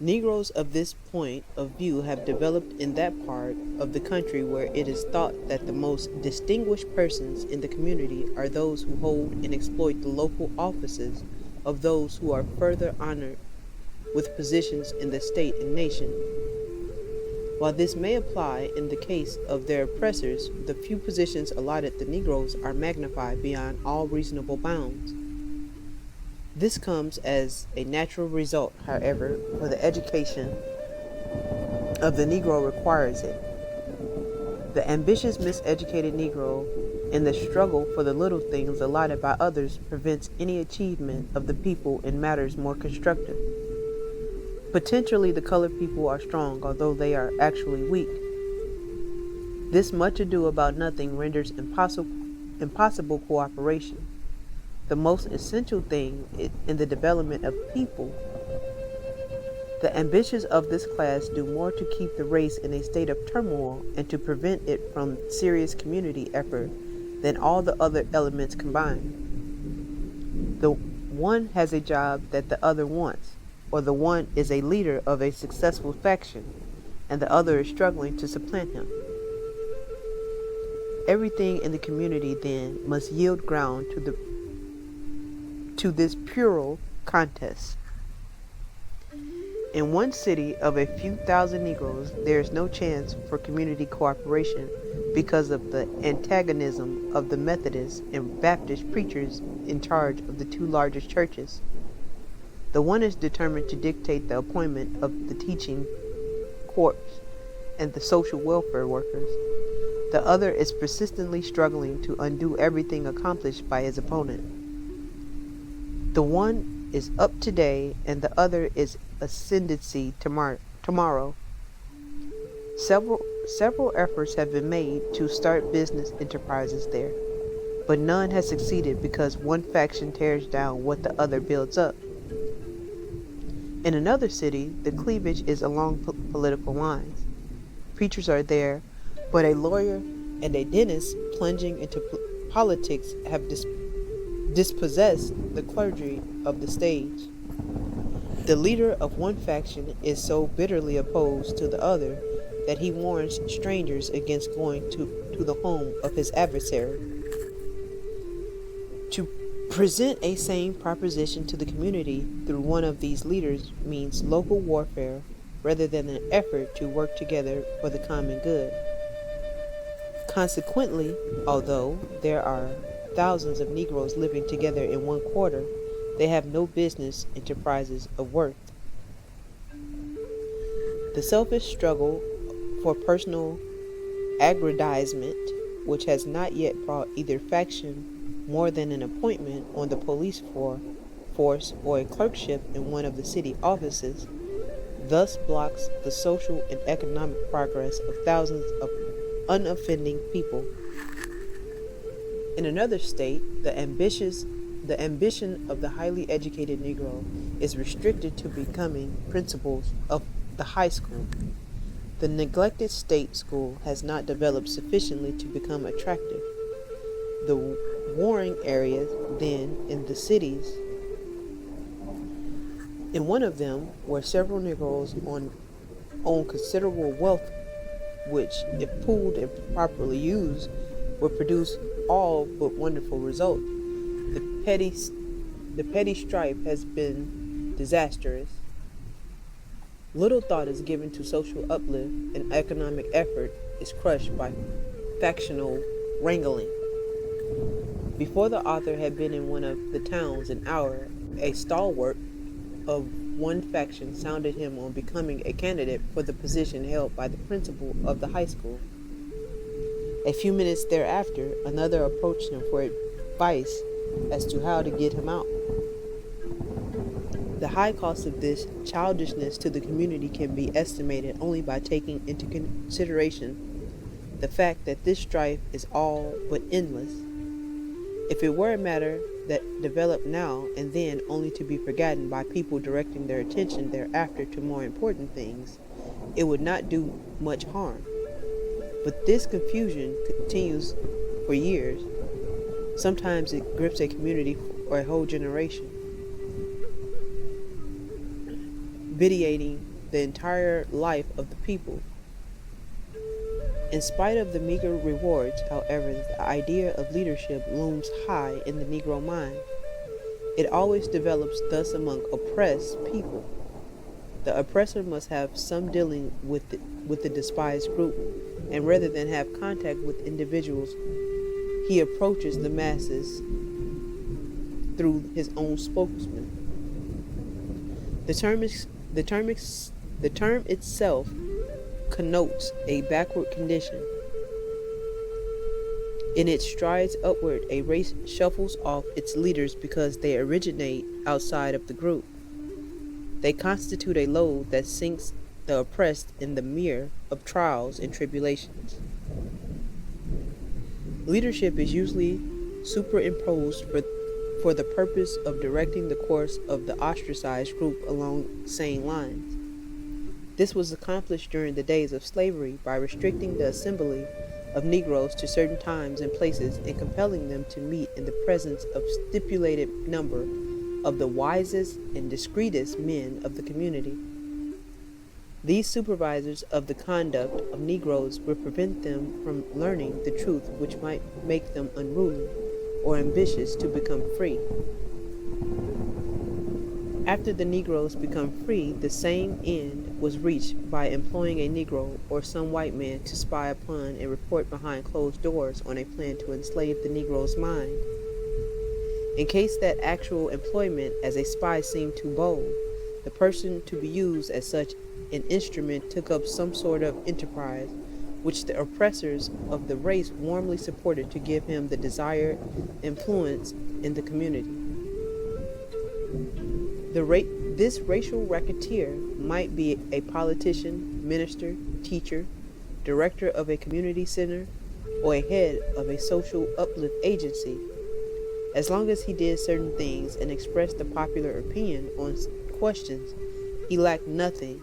Negroes of this point of view have developed in that part of the country where it is thought that the most distinguished persons in the community are those who hold and exploit the local offices of those who are further honored with positions in the state and nation. While this may apply in the case of their oppressors, the few positions allotted the Negroes are magnified beyond all reasonable bounds. This comes as a natural result, however, for the education of the Negro requires it. The ambitious, miseducated Negro, in the struggle for the little things allotted by others, prevents any achievement of the people in matters more constructive. Potentially, the colored people are strong, although they are actually weak. This much ado about nothing renders impossible impossible cooperation. The most essential thing in the development of people. The ambitions of this class do more to keep the race in a state of turmoil and to prevent it from serious community effort than all the other elements combined. The one has a job that the other wants, or the one is a leader of a successful faction, and the other is struggling to supplant him. Everything in the community then must yield ground to this puerile contest. In one city of a few thousand Negroes, there is no chance for community cooperation because of the antagonism of the Methodist and Baptist preachers in charge of the two largest churches. The one is determined to dictate the appointment of the teaching corps and the social welfare workers. The other is persistently struggling to undo everything accomplished by his opponent. The one is up today and the other is ascendancy tomorrow. Several efforts have been made to start business enterprises there, but none has succeeded because one faction tears down what the other builds up. In another city, the cleavage is along political lines. Preachers are there, but a lawyer and a dentist plunging into politics have dispossessed the clergy of the stage. The leader of one faction is so bitterly opposed to the other that he warns strangers against going to the home of his adversary. To present a sane proposition to the community through one of these leaders means local warfare rather than an effort to work together for the common good. Consequently, although there are thousands of Negroes living together in one quarter, they have no business enterprises of worth. The selfish struggle for personal aggrandizement, which has not yet brought either faction more than an appointment on the police force or a clerkship in one of the city offices, thus blocks the social and economic progress of thousands of unoffending people. In another state, the ambition of the highly educated Negro is restricted to becoming principals of the high school. The neglected state school has not developed sufficiently to become attractive. The warring areas, then, in the cities, in one of them, where several Negroes own considerable wealth, which, if pooled and properly used, would produce all but wonderful results. The petty strife has been disastrous. Little thought is given to social uplift, and economic effort is crushed by factional wrangling. Before the author had been in one of the towns an hour, a stalwart of one faction sounded him on becoming a candidate for the position held by the principal of the high school. A few minutes thereafter, another approached him for advice as to how to get him out. The high cost of this childishness to the community can be estimated only by taking into consideration the fact that this strife is all but endless. If it were a matter that developed now and then only to be forgotten by people directing their attention thereafter to more important things, it would not do much harm. But this confusion continues for years. Sometimes it grips a community or a whole generation, vitiating the entire life of the people. In spite of the meager rewards, however, the idea of leadership looms high in the Negro mind. It always develops thus among oppressed people. The oppressor must have some dealing with the despised group, and rather than have contact with individuals, he approaches the masses through his own spokesman. The term itself connotes a backward condition. In its strides upward, a race shuffles off its leaders because they originate outside of the group. They constitute a load that sinks the oppressed in the mere of trials and tribulations. Leadership is usually superimposed for the purpose of directing the course of the ostracized group along sane lines. This was accomplished during the days of slavery by restricting the assembly of Negroes to certain times and places and compelling them to meet in the presence of stipulated number of the wisest and discreetest men of the community. These supervisors of the conduct of Negroes would prevent them from learning the truth, which might make them unruly or ambitious to become free. After the Negroes become free, the same end was reached by employing a Negro or some white man to spy upon and report behind closed doors on a plan to enslave the Negro's mind. In case that actual employment as a spy seemed too bold, the person to be used as such an instrument took up some sort of enterprise which the oppressors of the race warmly supported to give him the desired influence in the community. This racial racketeer might be a politician, minister, teacher, director of a community center, or a head of a social uplift agency. As long as he did certain things and expressed the popular opinion on questions, he lacked nothing,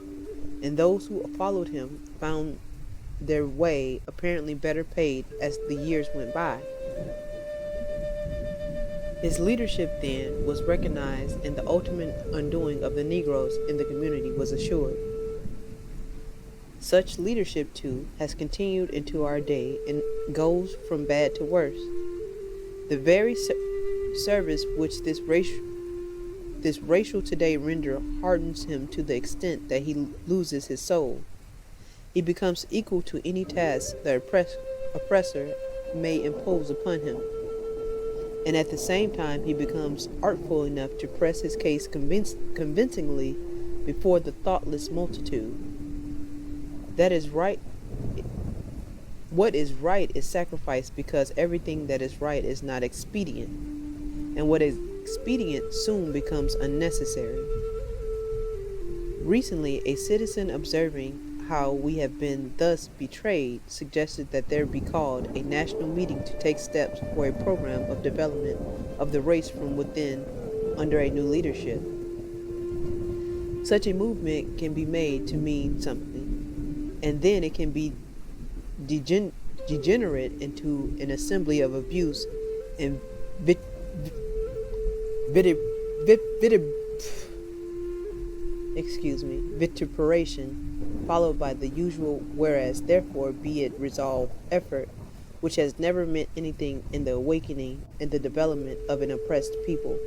and those who followed him found their way apparently better paid as the years went by. His leadership then was recognized, and the ultimate undoing of the Negroes in the community was assured. Such leadership, too, has continued into our day and goes from bad to worse. The very service which this racial today render hardens him to the extent that he loses his soul. He becomes equal to any task the oppressor may impose upon him. And at the same time he becomes artful enough to press his case convincingly before the thoughtless multitude. That is right. What is right is sacrificed because everything that is right is not expedient, and what is expedient soon becomes unnecessary. Recently, a citizen observing how we have been thus betrayed suggested that there be called a national meeting to take steps for a program of development of the race from within under a new leadership. Such a movement can be made to mean something, and then it can be degenerate into an assembly of abuse and vituperation, followed by the usual whereas therefore be it resolved effort, which has never meant anything in the awakening and the development of an oppressed people.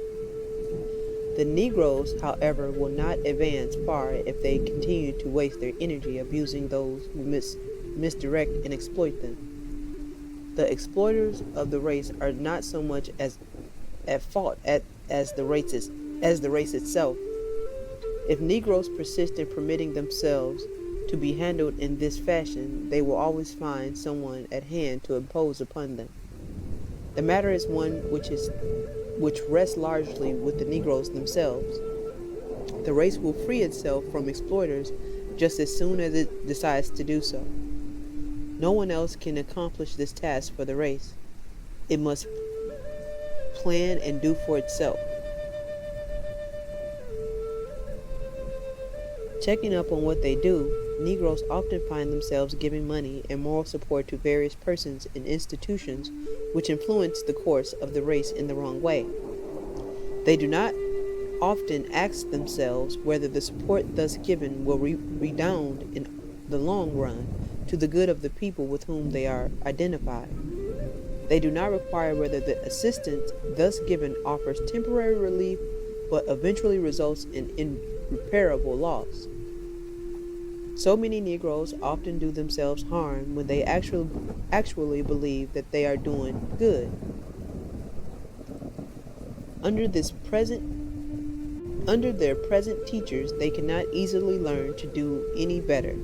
The Negroes, however, will not advance far if they continue to waste their energy abusing those who misdirect and exploit them. The exploiters of the race are not so much as at fault as the race itself. If Negroes persist in permitting themselves to be handled in this fashion, they will always find someone at hand to impose upon them. The matter is one which rests largely with the Negroes themselves. The race will free itself from exploiters just as soon as it decides to do so. No one else can accomplish this task for the race. It must plan and do for itself. Checking up on what they do, Negroes often find themselves giving money and moral support to various persons and institutions which influence the course of the race in the wrong way. They do not often ask themselves whether the support thus given will redound in the long run to the good of the people with whom they are identified. They do not require whether the assistance thus given offers temporary relief but eventually results in irreparable loss. So many Negroes often do themselves harm when they actually believe that they are doing good. Under their present teachers, they cannot easily learn to do any better.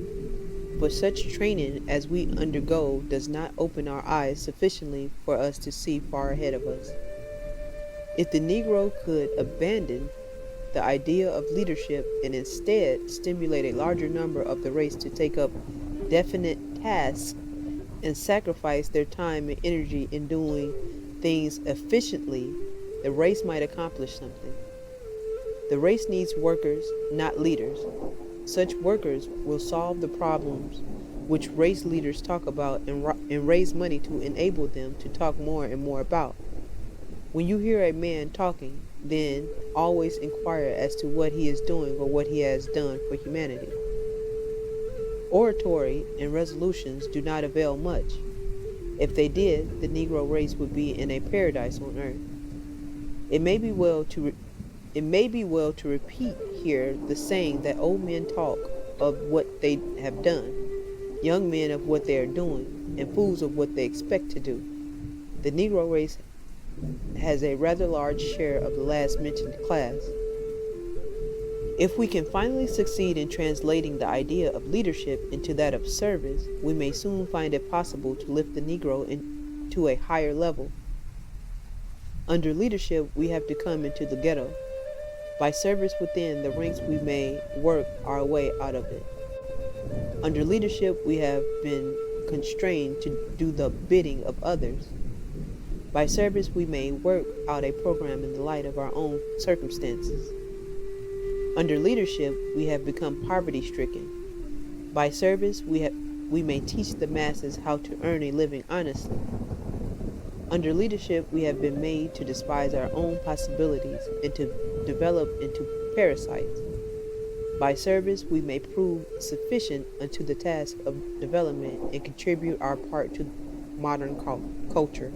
But such training as we undergo does not open our eyes sufficiently for us to see far ahead of us. If the Negro could abandon the idea of leadership and instead stimulate a larger number of the race to take up definite tasks, and sacrifice their time and energy in doing things efficiently, the race might accomplish something. The race needs workers, not leaders. Such workers will solve the problems which race leaders talk about and raise money to enable them to talk more and more about. When you hear a man talking, then always inquire as to what he is doing or what he has done for humanity. Oratory and resolutions do not avail much. If they did, the Negro race would be in a paradise on earth. It may be well to repeat here the saying that old men talk of what they have done, young men of what they are doing, and fools of what they expect to do. The Negro race has a rather large share of the last mentioned class. If we can finally succeed in translating the idea of leadership into that of service, we may soon find it possible to lift the Negro into a higher level. Under leadership, we have to come into the ghetto. By service within the ranks, we may work our way out of it. Under leadership, we have been constrained to do the bidding of others. By service, we may work out a program in the light of our own circumstances. Under leadership, we have become poverty-stricken. By service, we may teach the masses how to earn a living honestly. Under leadership, we have been made to despise our own possibilities and to develop into parasites. By service, we may prove sufficient unto the task of development and contribute our part to modern culture.